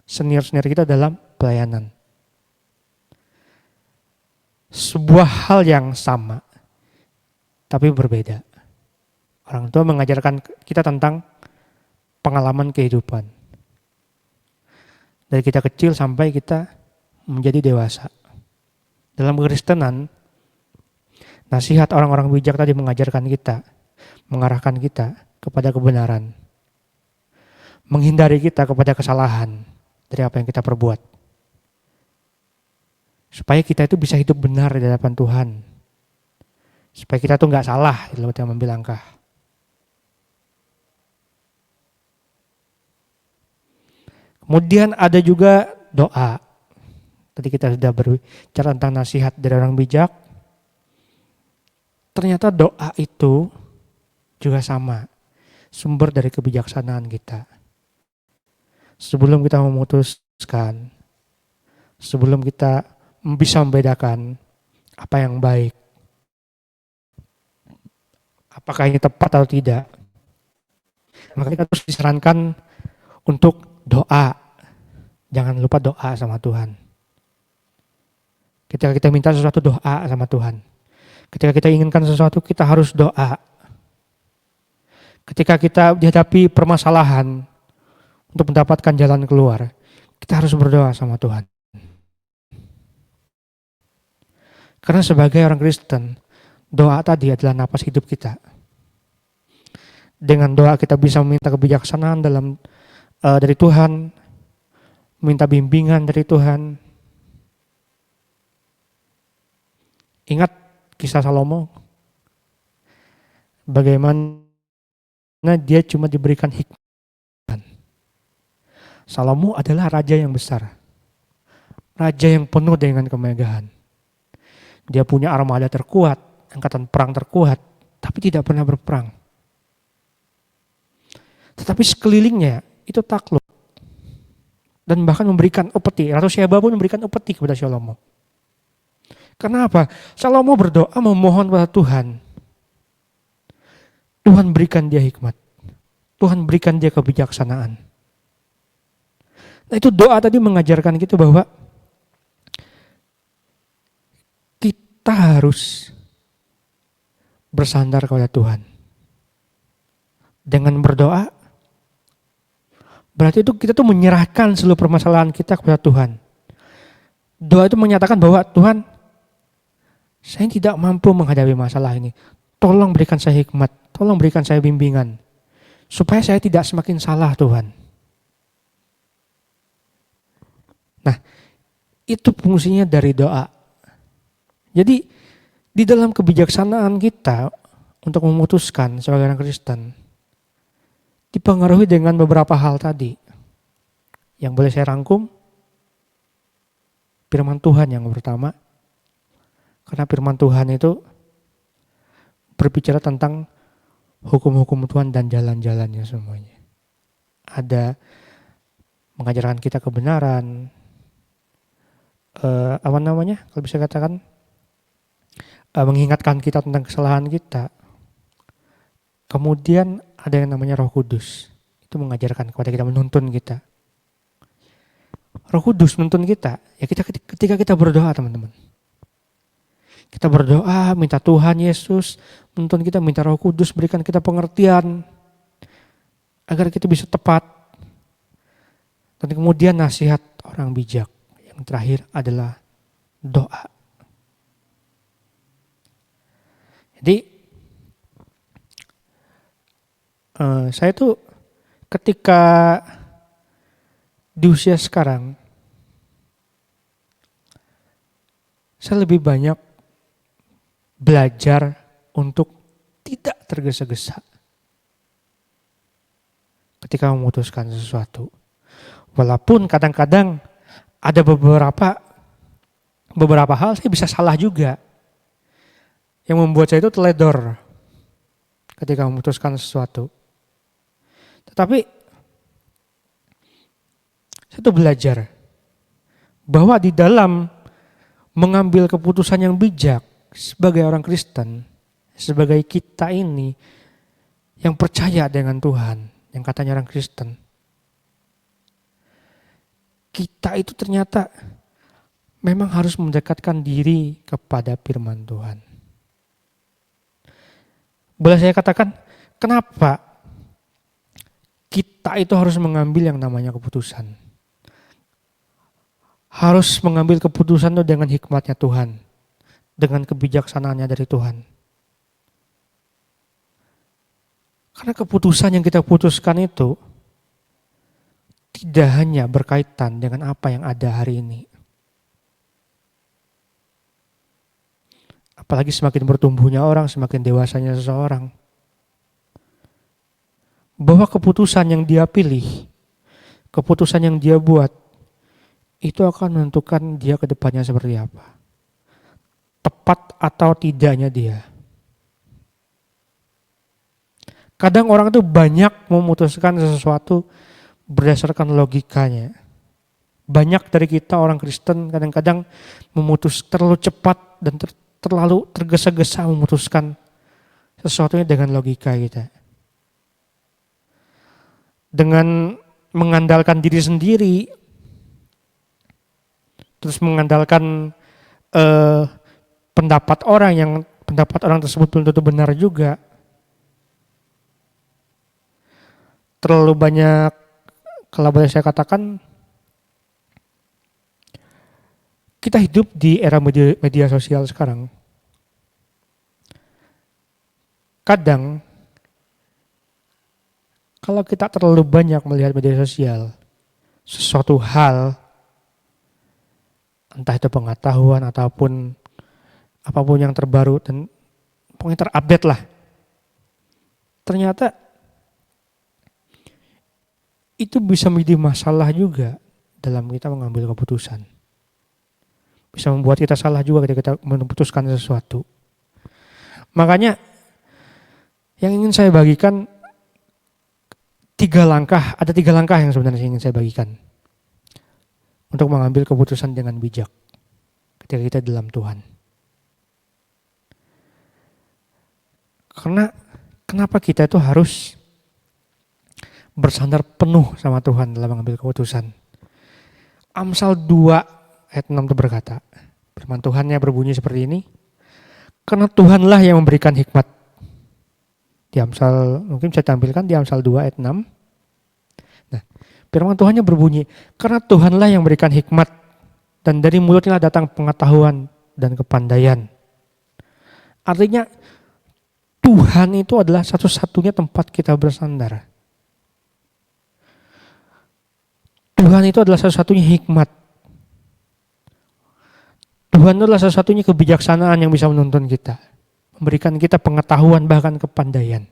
senior-senior kita dalam pelayanan. Sebuah hal yang sama, tapi berbeda. Orang tua mengajarkan kita tentang pengalaman kehidupan. Dari kita kecil sampai kita menjadi dewasa. Dalam kekristenan, nasihat orang-orang bijak tadi mengajarkan kita, mengarahkan kita kepada kebenaran. menghindari kita kepada kesalahan dari apa yang kita perbuat. Supaya kita itu bisa hidup benar di hadapan Tuhan. Supaya kita tuh nggak salah dalam mengambil langkah. Kemudian ada juga doa. Tadi kita sudah berbicara tentang nasihat dari orang bijak. Ternyata doa itu juga sama, sumber dari kebijaksanaan kita. Sebelum kita memutuskan, sebelum kita bisa membedakan apa yang baik, apakah ini tepat atau tidak, maka kita terus disarankan untuk doa. Jangan lupa doa sama Tuhan. Ketika kita minta sesuatu, doa sama Tuhan. Ketika kita inginkan sesuatu, kita harus doa. Ketika kita dihadapi permasalahan untuk mendapatkan jalan keluar, kita harus berdoa sama Tuhan. Karena sebagai orang Kristen, doa tadi adalah napas hidup kita. Dengan doa kita bisa meminta kebijaksanaan dari Tuhan, minta bimbingan dari Tuhan. Ingat kisah Salomo, bagaimana dia cuma diberikan hikmat. Salomo adalah raja yang besar, raja yang penuh dengan kemegahan. Dia punya armada terkuat, angkatan perang terkuat, tapi tidak pernah berperang. Tetapi sekelilingnya itu takluk dan bahkan memberikan upeti. Ratu Sheba pun memberikan upeti kepada Salomo. Karena apa? Salomo berdoa memohon pada Tuhan. Tuhan berikan dia hikmat. Tuhan berikan dia kebijaksanaan. Nah itu doa tadi mengajarkan kita bahwa kita harus bersandar kepada Tuhan. Dengan berdoa, berarti itu kita tuh menyerahkan seluruh permasalahan kita kepada Tuhan. Doa itu menyatakan bahwa Tuhan, saya tidak mampu menghadapi masalah ini. Tolong berikan saya hikmat, tolong berikan saya bimbingan. Supaya saya tidak semakin salah Tuhan. Nah, itu fungsinya dari doa. Jadi, di dalam kebijaksanaan kita untuk memutuskan sebagai orang Kristen, dipengaruhi dengan beberapa hal tadi. Yang boleh saya rangkum, firman Tuhan yang pertama. Karena firman Tuhan itu berbicara tentang hukum-hukum Tuhan dan jalan-jalannya semuanya. Ada mengajarkan kita kebenaran, kalau bisa katakan, mengingatkan kita tentang kesalahan kita. Kemudian ada yang namanya Roh Kudus. Itu mengajarkan kepada kita, menuntun kita. Roh Kudus menuntun kita. Ya ketika kita berdoa, teman-teman. Kita berdoa, minta Tuhan Yesus menuntun kita, minta Roh Kudus berikan kita pengertian agar kita bisa tepat. Dan kemudian nasihat orang bijak. Yang terakhir adalah doa. Jadi saya tuh ketika di usia sekarang, saya lebih banyak belajar untuk tidak tergesa-gesa ketika memutuskan sesuatu. Walaupun kadang-kadang ada beberapa hal saya bisa salah juga. Yang membuat saya itu teledor ketika memutuskan sesuatu. Tetapi saya tuh belajar bahwa di dalam mengambil keputusan yang bijak sebagai orang Kristen, sebagai kita ini yang percaya dengan Tuhan, yang katanya orang Kristen, kita itu ternyata memang harus mendekatkan diri kepada firman Tuhan. Boleh saya katakan, kenapa kita itu harus mengambil yang namanya keputusan? Harus mengambil keputusan itu dengan hikmatnya Tuhan, dengan kebijaksanaannya dari Tuhan. Karena keputusan yang kita putuskan itu tidak hanya berkaitan dengan apa yang ada hari ini. Apalagi semakin bertumbuhnya orang, semakin dewasanya seseorang. Bahwa keputusan yang dia pilih, keputusan yang dia buat, itu akan menentukan dia ke depannya seperti apa. Tepat atau tidaknya dia. Kadang orang itu banyak memutuskan sesuatu berdasarkan logikanya. Banyak dari kita orang Kristen kadang-kadang terlalu cepat dan terlalu tergesa-gesa memutuskan sesuatunya dengan logika kita. Dengan mengandalkan diri sendiri, terus mengandalkan pendapat orang tersebut belum tentu benar juga. Terlalu banyak, kalau boleh saya katakan, kita hidup di era media sosial sekarang. Kadang, kalau kita terlalu banyak melihat media sosial, sesuatu hal, entah itu pengetahuan ataupun apapun yang terbaru dan pokoknya terupdate lah. Ternyata itu bisa menjadi masalah juga dalam kita mengambil keputusan. Bisa membuat kita salah juga ketika kita memutuskan sesuatu. Makanya yang ingin saya bagikan ada tiga langkah yang sebenarnya ingin saya bagikan untuk mengambil keputusan dengan bijak ketika kita dalam Tuhan. Karena kenapa kita itu harus bersandar penuh sama Tuhan dalam mengambil keputusan. Amsal 2 ayat 6 itu berkata, firman Tuhannya berbunyi seperti ini, karena Tuhanlah yang memberikan hikmat. Di Amsal, mungkin saya tampilkan di Amsal 2 ayat 6. Nah, firman Tuhannya berbunyi, karena Tuhanlah yang memberikan hikmat, dan dari mulutnya datang pengetahuan dan kepandaian. Artinya, Tuhan itu adalah satu-satunya tempat kita bersandar. Tuhan itu adalah satu-satunya hikmat. Tuhan adalah satu-satunya kebijaksanaan yang bisa menuntun kita. Memberikan kita pengetahuan bahkan kepandaian.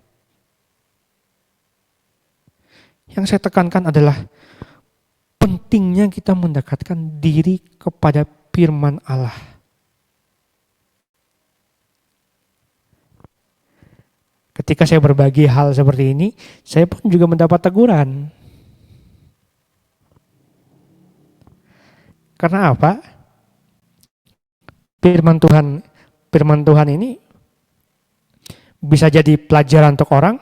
Yang saya tekankan adalah pentingnya kita mendekatkan diri kepada firman Allah. Ketika saya berbagi hal seperti ini, saya pun juga mendapat teguran. Karena apa? Firman Tuhan ini bisa jadi pelajaran untuk orang,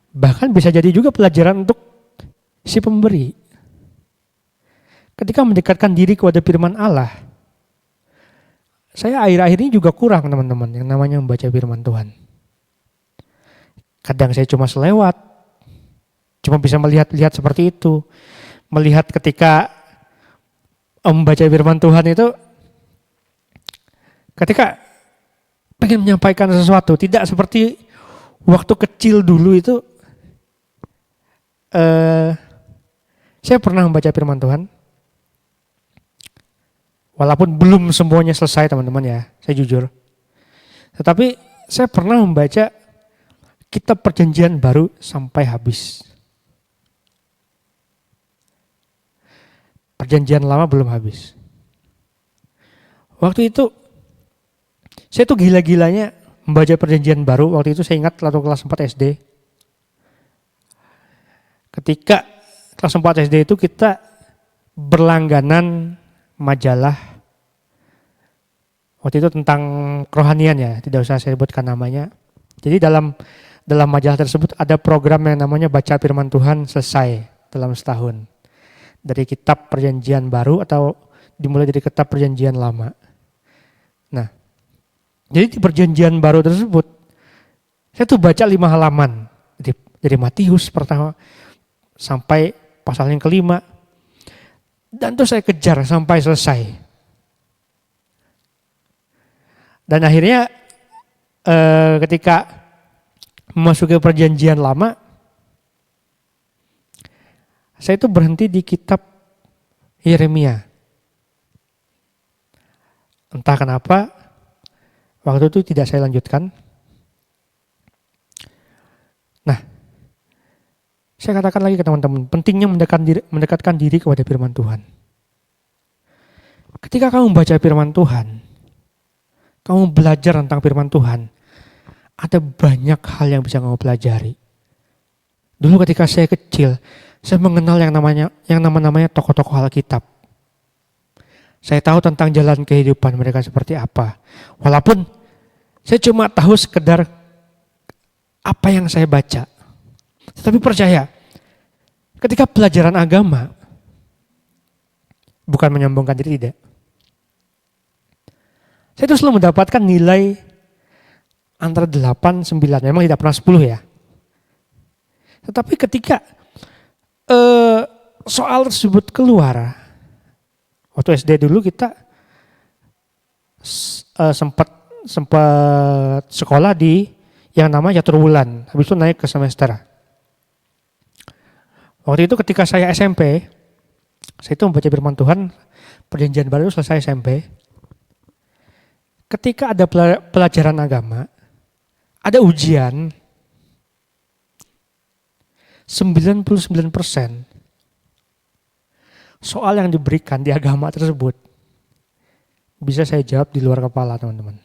bahkan bisa jadi juga pelajaran untuk si pemberi. Ketika mendekatkan diri kepada firman Allah, saya akhir-akhir ini juga kurang teman-teman yang namanya membaca firman Tuhan. Kadang saya cuma selewat, cuma bisa melihat-lihat seperti itu. Melihat ketika membaca firman Tuhan itu, ketika pengen menyampaikan sesuatu, tidak seperti waktu kecil dulu itu, saya pernah membaca firman Tuhan, walaupun belum semuanya selesai teman-teman ya, saya jujur. Tetapi saya pernah membaca kitab Perjanjian Baru sampai habis. Perjanjian Lama belum habis. Waktu itu saya tuh gila-gilanya membaca Perjanjian Baru. Waktu itu saya ingat waktu kelas 4 SD. Ketika kelas 4 SD itu kita berlangganan majalah. Waktu itu tentang kerohanian ya, tidak usah saya sebutkan namanya. Jadi dalam majalah tersebut ada program yang namanya Baca Firman Tuhan Selesai dalam setahun. Dari kitab Perjanjian Baru atau dimulai dari kitab Perjanjian Lama. Nah, jadi di Perjanjian Baru tersebut, saya tuh baca 5 halaman. Dari Matius pertama sampai pasal yang kelima. Dan tuh saya kejar sampai selesai. Dan akhirnya ketika memasuki Perjanjian Lama, Saya itu berhenti di kitab Yeremia. Entah kenapa waktu itu tidak saya lanjutkan. Nah, saya katakan lagi ke teman-teman, pentingnya mendekatkan diri kepada firman Tuhan. Ketika kamu membaca firman Tuhan, kamu belajar tentang firman Tuhan, ada banyak hal yang bisa kamu pelajari. Dulu ketika saya kecil, saya mengenal yang namanya tokoh-tokoh Alkitab. Saya tahu tentang jalan kehidupan mereka seperti apa. Walaupun saya cuma tahu sekedar apa yang saya baca. Tetapi percaya, ketika pelajaran agama, bukan menyombongkan diri, tidak. Saya itu selalu mendapatkan nilai antara 8, 9, memang tidak pernah 10 ya. Tetapi ketika soal tersebut keluar, waktu SD dulu kita sempat sekolah di yang namanya catur bulan, habis itu naik ke semester. Waktu itu ketika saya SMP, saya itu membaca firman Tuhan, perjanjian baru selesai SMP. Ketika ada pelajaran agama, ada ujian, 99% soal yang diberikan di agama tersebut bisa saya jawab di luar kepala, teman-teman.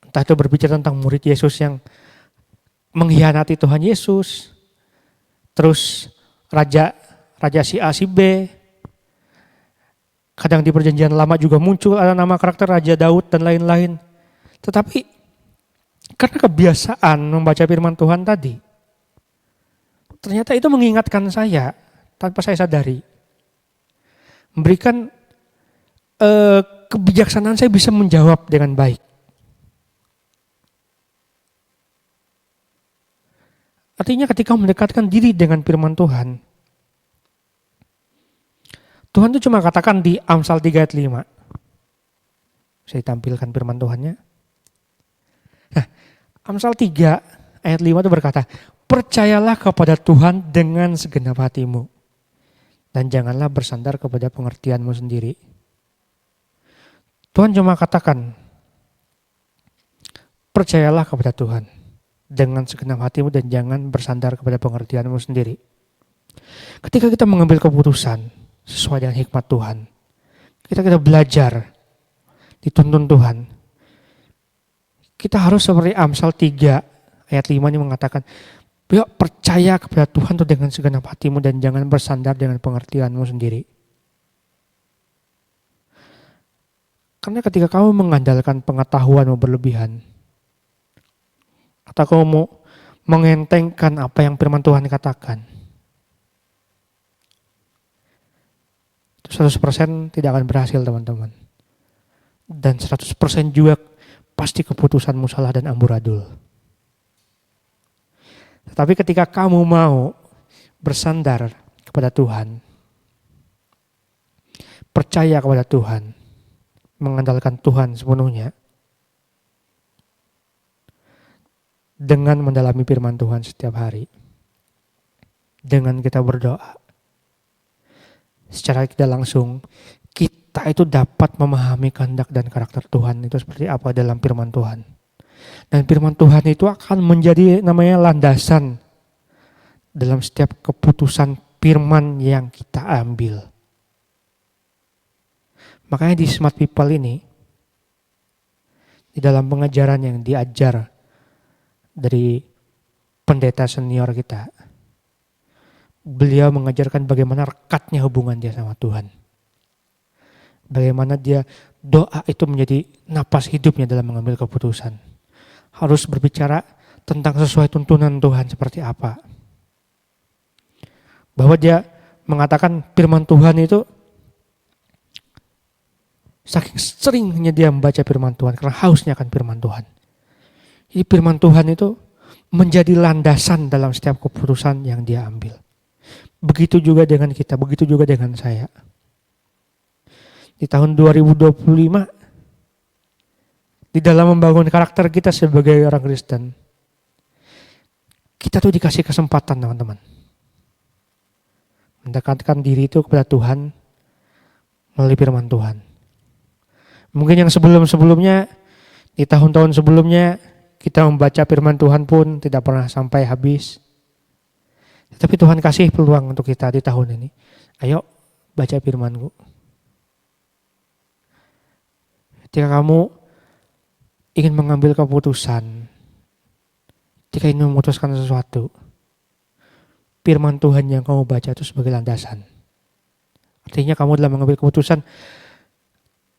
Entah itu berbicara tentang murid Yesus yang mengkhianati Tuhan Yesus, terus raja si A si B. Kadang di perjanjian lama juga muncul ada nama karakter Raja Daud dan lain-lain. Tetapi karena kebiasaan membaca firman Tuhan tadi, ternyata itu mengingatkan saya tanpa saya sadari. Memberikan kebijaksanaan saya bisa menjawab dengan baik. Artinya ketika mendekatkan diri dengan firman Tuhan, Tuhan itu cuma katakan di Amsal 3 ayat 5. Saya tampilkan firman Tuhannya. Nah, Amsal 3 ayat 5 itu berkata, percayalah kepada Tuhan dengan segenap hatimu, dan janganlah bersandar kepada pengertianmu sendiri. Tuhan cuma katakan, percayalah kepada Tuhan dengan segenap hatimu dan jangan bersandar kepada pengertianmu sendiri. Ketika kita mengambil keputusan sesuai dengan hikmat Tuhan, kita belajar, dituntun Tuhan, kita harus seperti Amsal 3 ayat 5 ini mengatakan, yuk percaya kepada Tuhan itu dengan segenap hatimu dan jangan bersandar dengan pengertianmu sendiri. Karena ketika kamu mengandalkan pengetahuanmu berlebihan, atau kamu mau mengentengkan apa yang firman Tuhan katakan, 100% tidak akan berhasil, teman-teman. Dan 100% juga pasti keputusanmu salah dan amburadul. Tetapi ketika kamu mau bersandar kepada Tuhan, percaya kepada Tuhan, mengandalkan Tuhan sepenuhnya, dengan mendalami firman Tuhan setiap hari, dengan kita berdoa, secara tidak langsung kita itu dapat memahami kehendak dan karakter Tuhan itu seperti apa dalam firman Tuhan. Dan firman Tuhan itu akan menjadi namanya landasan dalam setiap keputusan firman yang kita ambil. Makanya di Smart People ini, di dalam pengajaran yang diajar dari pendeta senior kita, beliau mengajarkan bagaimana rekatnya hubungan dia sama Tuhan. Bagaimana dia doa itu menjadi napas hidupnya dalam mengambil keputusan. Harus berbicara tentang sesuai tuntunan Tuhan seperti apa. Bahwa dia mengatakan firman Tuhan itu, saking seringnya dia membaca firman Tuhan karena hausnya akan firman Tuhan. Jadi firman Tuhan itu menjadi landasan dalam setiap keputusan yang dia ambil. Begitu juga dengan kita, begitu juga dengan saya. Di tahun 2025, di dalam membangun karakter kita sebagai orang Kristen, kita tuh dikasih kesempatan, teman-teman. Mendekatkan diri itu kepada Tuhan melalui firman Tuhan. Mungkin yang sebelum-sebelumnya, di tahun-tahun sebelumnya, kita membaca firman Tuhan pun tidak pernah sampai habis. Tapi Tuhan kasih peluang untuk kita di tahun ini. Ayo baca firman-Ku. Ketika kamu ingin mengambil keputusan, ketika ingin memutuskan sesuatu, firman Tuhan yang kamu baca itu sebagai landasan. Artinya kamu dalam mengambil keputusan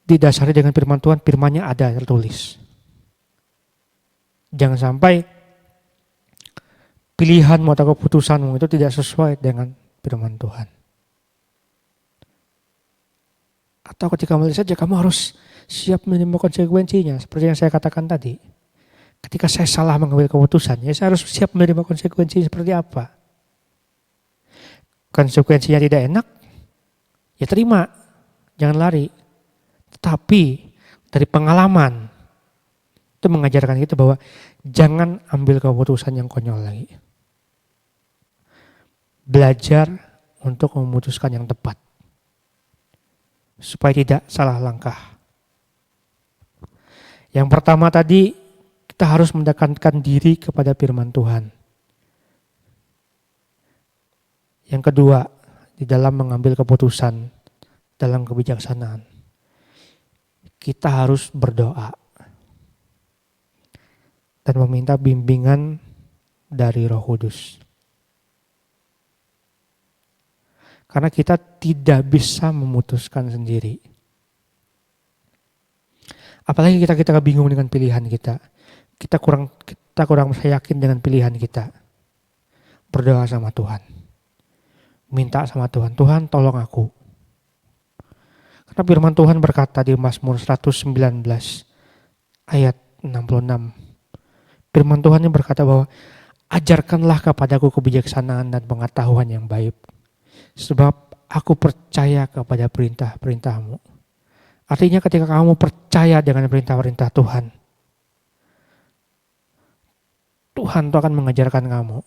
didasari dengan firman Tuhan, firman-Nya ada tertulis. Jangan sampai pilihanmu atau keputusanmu itu tidak sesuai dengan firman Tuhan. Atau ketika melihat saja kamu harus siap menerima konsekuensinya. Seperti yang saya katakan tadi. Ketika saya salah mengambil keputusan, ya saya harus siap menerima konsekuensinya seperti apa. Konsekuensinya tidak enak, ya terima, jangan lari. Tetapi dari pengalaman, itu mengajarkan kita bahwa jangan ambil keputusan yang konyol lagi. Belajar untuk memutuskan yang tepat. Supaya tidak salah langkah. Yang pertama tadi, kita harus mendekatkan diri kepada firman Tuhan. Yang kedua, di dalam mengambil keputusan dalam kebijaksanaan, kita harus berdoa dan meminta bimbingan dari Roh Kudus. Karena kita tidak bisa memutuskan sendiri. Apalagi kita bingung dengan pilihan kita. Kita kurang yakin dengan pilihan kita. Berdoa sama Tuhan. Minta sama Tuhan, Tuhan tolong aku. Karena firman Tuhan berkata di Mazmur 119 ayat 66. Firman Tuhan yang berkata bahwa ajarkanlah kepadaku kebijaksanaan dan pengetahuan yang baik. Sebab aku percaya kepada perintah-perintahmu. Artinya ketika kamu percaya dengan perintah-perintah Tuhan, Tuhan itu akan mengajarkan kamu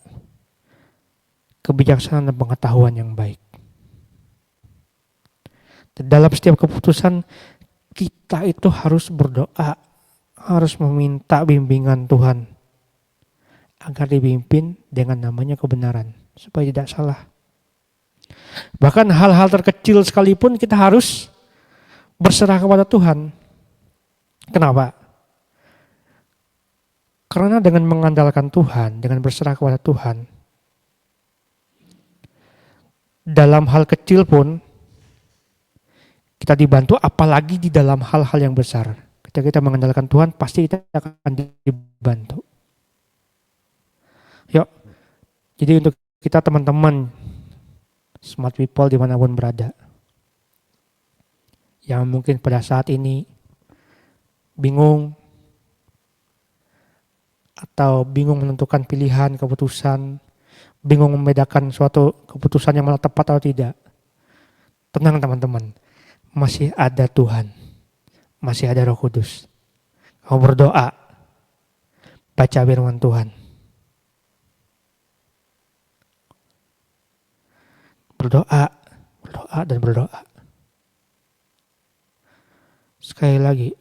kebijaksanaan dan pengetahuan yang baik. Dalam setiap keputusan kita itu harus berdoa, harus meminta bimbingan Tuhan agar dipimpin dengan namanya kebenaran supaya tidak salah. Bahkan hal-hal terkecil sekalipun kita harus berserah kepada Tuhan. Kenapa? Karena dengan mengandalkan Tuhan, dengan berserah kepada Tuhan, dalam hal kecil pun kita dibantu, apalagi di dalam hal-hal yang besar. Ketika kita mengandalkan Tuhan, pasti kita akan dibantu. Yuk, jadi untuk kita teman-teman smart people dimanapun berada, yang mungkin pada saat ini bingung atau bingung menentukan pilihan, keputusan, bingung membedakan suatu keputusan yang malah tepat atau tidak. Tenang teman-teman, masih ada Tuhan, masih ada Roh Kudus. Kamu berdoa, baca firman Tuhan. Berdoa, berdoa dan berdoa. Sekali lagi,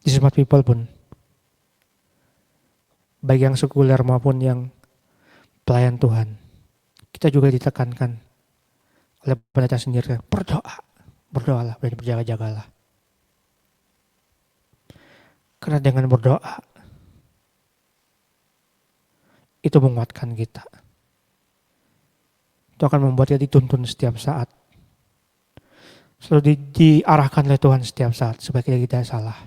di smart people pun, baik yang sekuler maupun yang pelayan Tuhan, kita juga ditekankan oleh pendeta sendiri, berdoalah dan berjaga-jagalah. Karena dengan berdoa itu menguatkan kita. Itu akan membuat kita dituntun setiap saat. Selalu diarahkan oleh Tuhan setiap saat supaya kita tidak salah.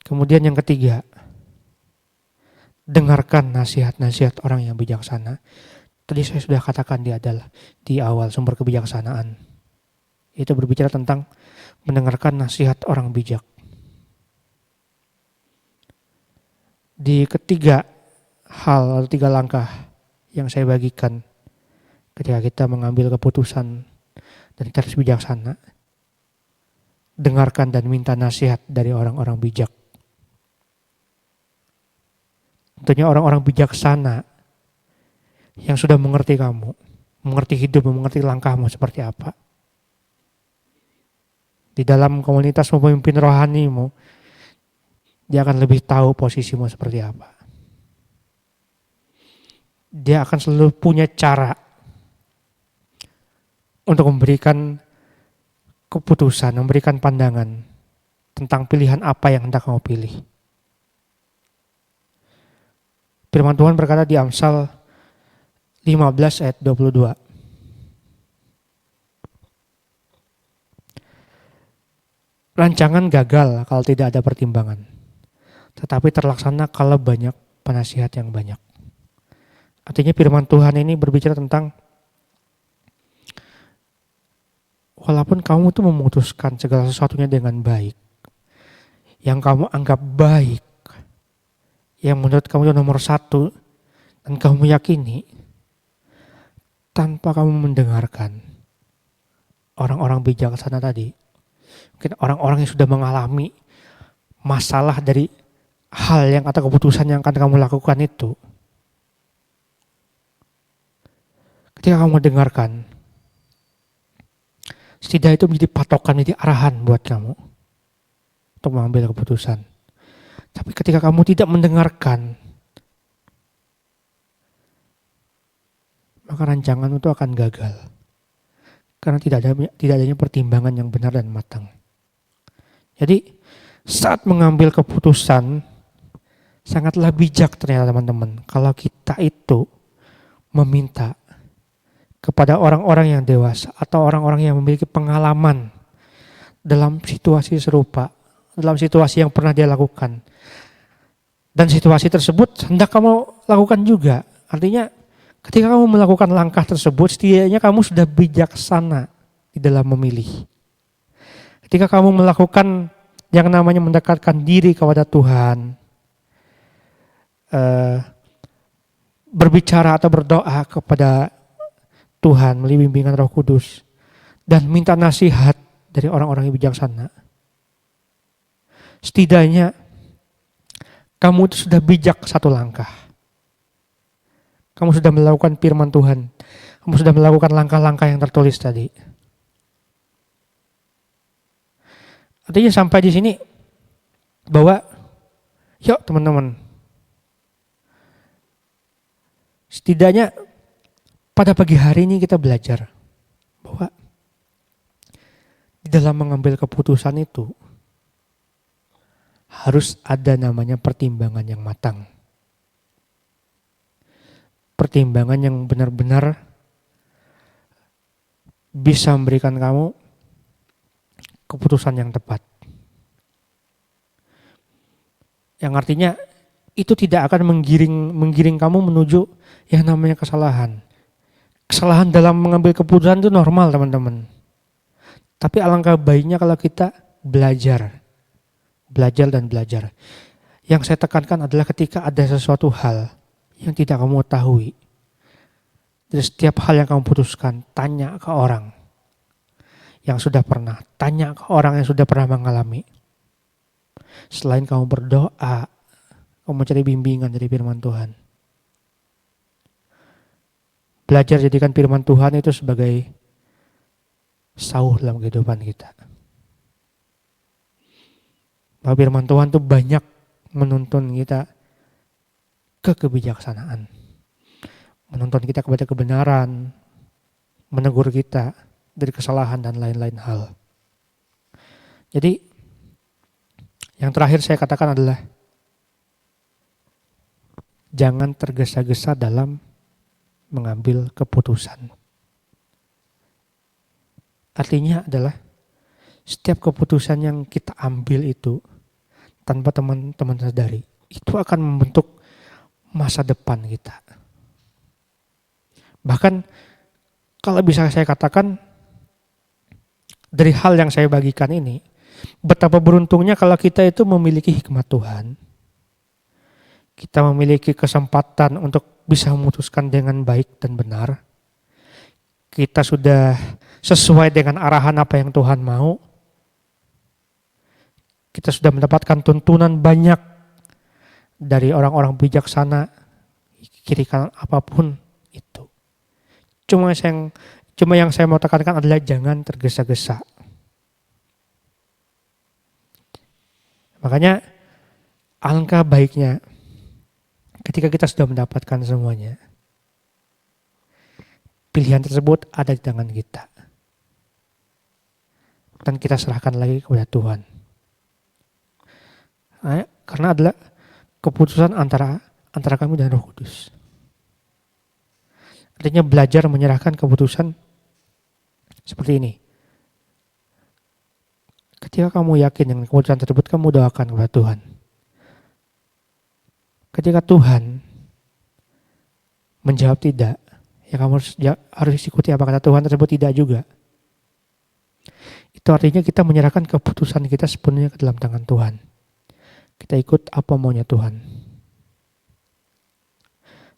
Kemudian yang ketiga, dengarkan nasihat-nasihat orang yang bijaksana. Tadi saya sudah katakan dia adalah di awal sumber kebijaksanaan. Itu berbicara tentang mendengarkan nasihat orang bijak. Di ketiga hal atau 3 langkah yang saya bagikan ketika kita mengambil keputusan dan kita harus bijaksana, dengarkan dan minta nasihat dari orang-orang bijak. Tentunya orang-orang bijaksana yang sudah mengerti kamu, mengerti hidup, mengerti langkahmu seperti apa. Di dalam komunitas pemimpin rohanimu, dia akan lebih tahu posisimu seperti apa. Dia akan selalu punya cara untuk memberikan keputusan, memberikan pandangan tentang pilihan apa yang hendak kamu pilih. Firman Tuhan berkata di Amsal 15 ayat 22. Rancangan gagal kalau tidak ada pertimbangan, tetapi terlaksana kalau banyak penasihat yang banyak. Artinya firman Tuhan ini berbicara tentang walaupun kamu tuh memutuskan segala sesuatunya dengan baik, yang kamu anggap baik, yang menurut kamu itu nomor satu, dan kamu yakini, tanpa kamu mendengarkan orang-orang bijaksana tadi, mungkin orang-orang yang sudah mengalami masalah dari hal yang atau keputusan yang akan kamu lakukan itu, ketika kamu dengarkan, setidaknya itu menjadi patokan, menjadi arahan buat kamu untuk mengambil keputusan. Tapi ketika kamu tidak mendengarkan, maka rancangan itu akan gagal. Karena tidak adanya pertimbangan yang benar dan matang. Jadi saat mengambil keputusan, sangatlah bijak ternyata teman-teman. Kalau kita itu meminta kepada orang-orang yang dewasa atau orang-orang yang memiliki pengalaman dalam situasi serupa, dalam situasi yang pernah dia lakukan. Dan situasi tersebut hendak kamu lakukan juga. Artinya ketika kamu melakukan langkah tersebut, setidaknya kamu sudah bijaksana di dalam memilih. Ketika kamu melakukan yang namanya mendekatkan diri kepada Tuhan, berbicara atau berdoa kepada Tuhan melalui bimbingan Roh Kudus, dan minta nasihat dari orang-orang yang bijaksana, setidaknya kamu itu sudah bijak satu langkah. Kamu sudah melakukan firman Tuhan. Kamu sudah melakukan langkah-langkah yang tertulis tadi. Artinya sampai di sini bahwa yuk teman-teman, setidaknya pada pagi hari ini kita belajar bahwa di dalam mengambil keputusan itu harus ada namanya pertimbangan yang matang. Pertimbangan yang benar-benar bisa memberikan kamu keputusan yang tepat. Yang artinya itu tidak akan menggiring kamu menuju yang namanya kesalahan. Kesalahan dalam mengambil keputusan itu normal teman-teman. Tapi alangkah baiknya kalau kita belajar dan belajar. Yang saya tekankan adalah ketika ada sesuatu hal yang tidak kamu ketahui, dari setiap hal yang kamu putuskan, tanya ke orang yang sudah pernah, tanya ke orang yang sudah pernah mengalami. Selain kamu berdoa, kamu mencari bimbingan dari firman Tuhan. Belajar jadikan firman Tuhan itu sebagai sauh dalam kehidupan kita. Bahwa firman Tuhan itu banyak menuntun kita ke kebijaksanaan. Menuntun kita kepada kebenaran, menegur kita dari kesalahan dan lain-lain hal. Jadi yang terakhir saya katakan adalah jangan tergesa-gesa dalam mengambil keputusan. Artinya adalah setiap keputusan yang kita ambil itu tanpa teman-teman sadari, itu akan membentuk masa depan kita. Bahkan kalau bisa saya katakan dari hal yang saya bagikan ini, betapa beruntungnya kalau kita itu memiliki hikmat Tuhan. Kita memiliki kesempatan untuk bisa memutuskan dengan baik dan benar. Kita sudah sesuai dengan arahan apa yang Tuhan mau. Kita sudah mendapatkan tuntunan banyak dari orang-orang bijaksana, kiri kanan apapun itu. Cuma yang saya mau tekankan adalah jangan tergesa-gesa. Makanya alangkah baiknya ketika kita sudah mendapatkan semuanya, pilihan tersebut ada di tangan kita. Dan kita serahkan lagi kepada Tuhan. Karena adalah keputusan antara kami dan Roh Kudus. Artinya belajar menyerahkan keputusan seperti ini. Ketika kamu yakin dengan keputusan tersebut, kamu doakan kepada Tuhan. Ketika Tuhan menjawab tidak, ya kamu harus ikuti apa kata Tuhan tersebut tidak juga. Itu artinya kita menyerahkan keputusan kita sepenuhnya ke dalam tangan Tuhan. Kita ikut apa maunya Tuhan.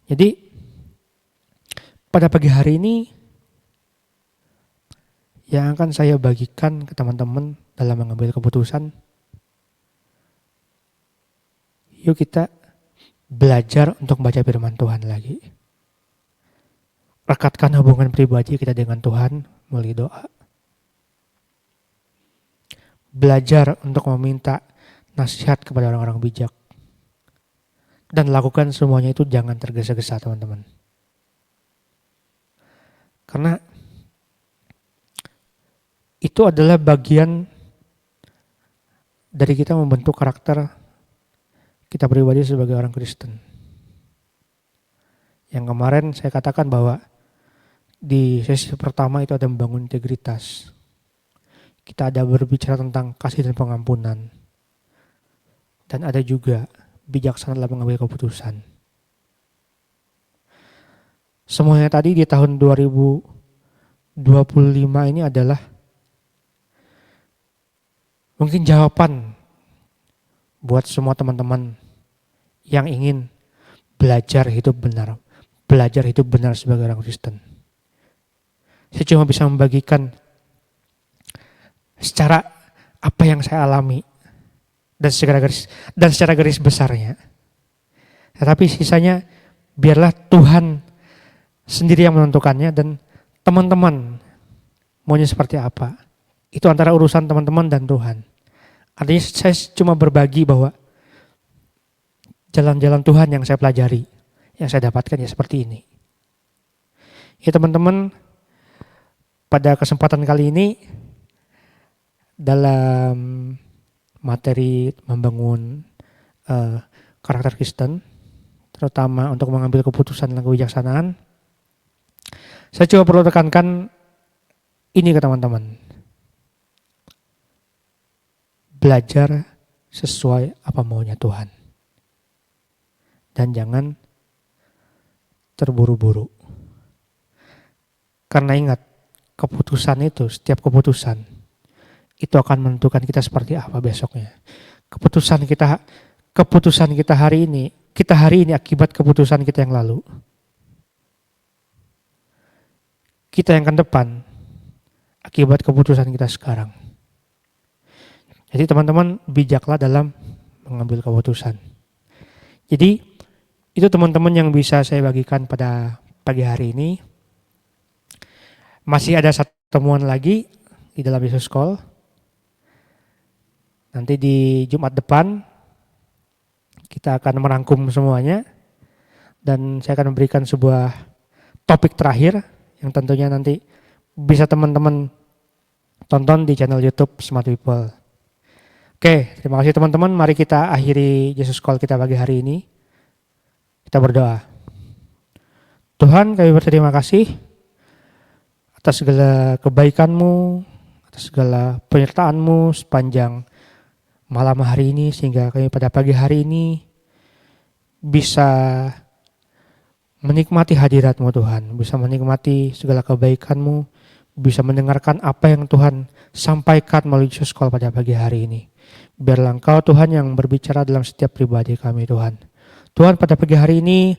Jadi pada pagi hari ini yang akan saya bagikan ke teman-teman dalam mengambil keputusan, yuk kita belajar untuk membaca firman Tuhan lagi. Rekatkan hubungan pribadi kita dengan Tuhan melalui doa. Belajar untuk meminta nasihat kepada orang-orang bijak. Dan lakukan semuanya itu jangan tergesa-gesa, teman-teman. Karena itu adalah bagian dari kita membentuk karakter kita pribadi sebagai orang Kristen. Yang kemarin saya katakan bahwa di sesi pertama itu ada membangun integritas. Kita ada berbicara tentang kasih dan pengampunan. Dan ada juga bijaksana dalam mengambil keputusan. Semuanya tadi di tahun 2025 ini adalah mungkin jawaban buat semua teman-teman yang ingin belajar hidup benar sebagai orang Kristen. Saya cuma bisa membagikan secara apa yang saya alami dan secara garis besarnya. Tetapi sisanya biarlah Tuhan sendiri yang menentukannya dan teman-teman maunya seperti apa. Itu antara urusan teman-teman dan Tuhan. Artinya saya cuma berbagi bahwa jalan-jalan Tuhan yang saya pelajari, yang saya dapatkan ya seperti ini. Ya teman-teman, pada kesempatan kali ini dalam materi membangun karakter Kristen, terutama untuk mengambil keputusan dengan kebijaksanaan, saya coba perlu tekankan ini ke teman-teman. Belajar sesuai apa maunya Tuhan. Dan jangan terburu-buru. Karena ingat, keputusan itu, setiap keputusan, itu akan menentukan kita seperti apa besoknya. Keputusan kita hari ini akibat keputusan kita yang lalu. Kita yang ke depan, akibat keputusan kita sekarang. Jadi teman-teman bijaklah dalam mengambil keputusan. Jadi itu teman-teman yang bisa saya bagikan pada pagi hari ini. Masih ada satu temuan lagi di dalam Yesus Call. Nanti di Jumat depan kita akan merangkum semuanya. Dan saya akan memberikan sebuah topik terakhir yang tentunya nanti bisa teman-teman tonton di channel YouTube Smart People. Oke, terima kasih teman-teman. Mari kita akhiri Yesus Call kita pagi hari ini. Kita berdoa. Tuhan, kami berterima kasih atas segala kebaikan-Mu, atas segala penyertaan-Mu sepanjang malam hari ini, sehingga kami pada pagi hari ini bisa menikmati hadirat-Mu Tuhan, bisa menikmati segala kebaikan-Mu, bisa mendengarkan apa yang Tuhan sampaikan melalui Yesus Call pada pagi hari ini. Biarlah Engkau Tuhan yang berbicara dalam setiap pribadi kami Tuhan. Tuhan, pada pagi hari ini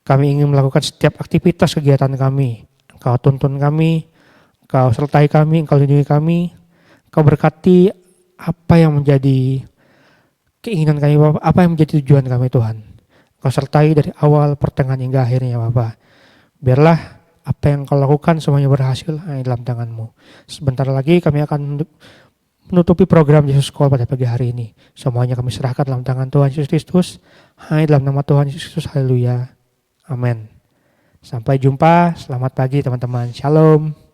kami ingin melakukan setiap aktivitas kegiatan kami. Engkau tuntun kami, Engkau sertai kami, Engkau lindungi kami, Engkau berkati apa yang menjadi keinginan kami Bapak, apa yang menjadi tujuan kami Tuhan. Kau sertai dari awal, pertengahan hingga akhirnya Bapak. Biarlah apa yang kau lakukan semuanya berhasil hanya dalam tangan-Mu. Sebentar lagi kami akan menutupi program Yesus Call pada pagi hari ini. Semuanya kami serahkan dalam tangan Tuhan Yesus Kristus. Hanya dalam nama Tuhan Yesus Kristus. Haleluya. Amin. Sampai jumpa. Selamat pagi teman-teman. Shalom.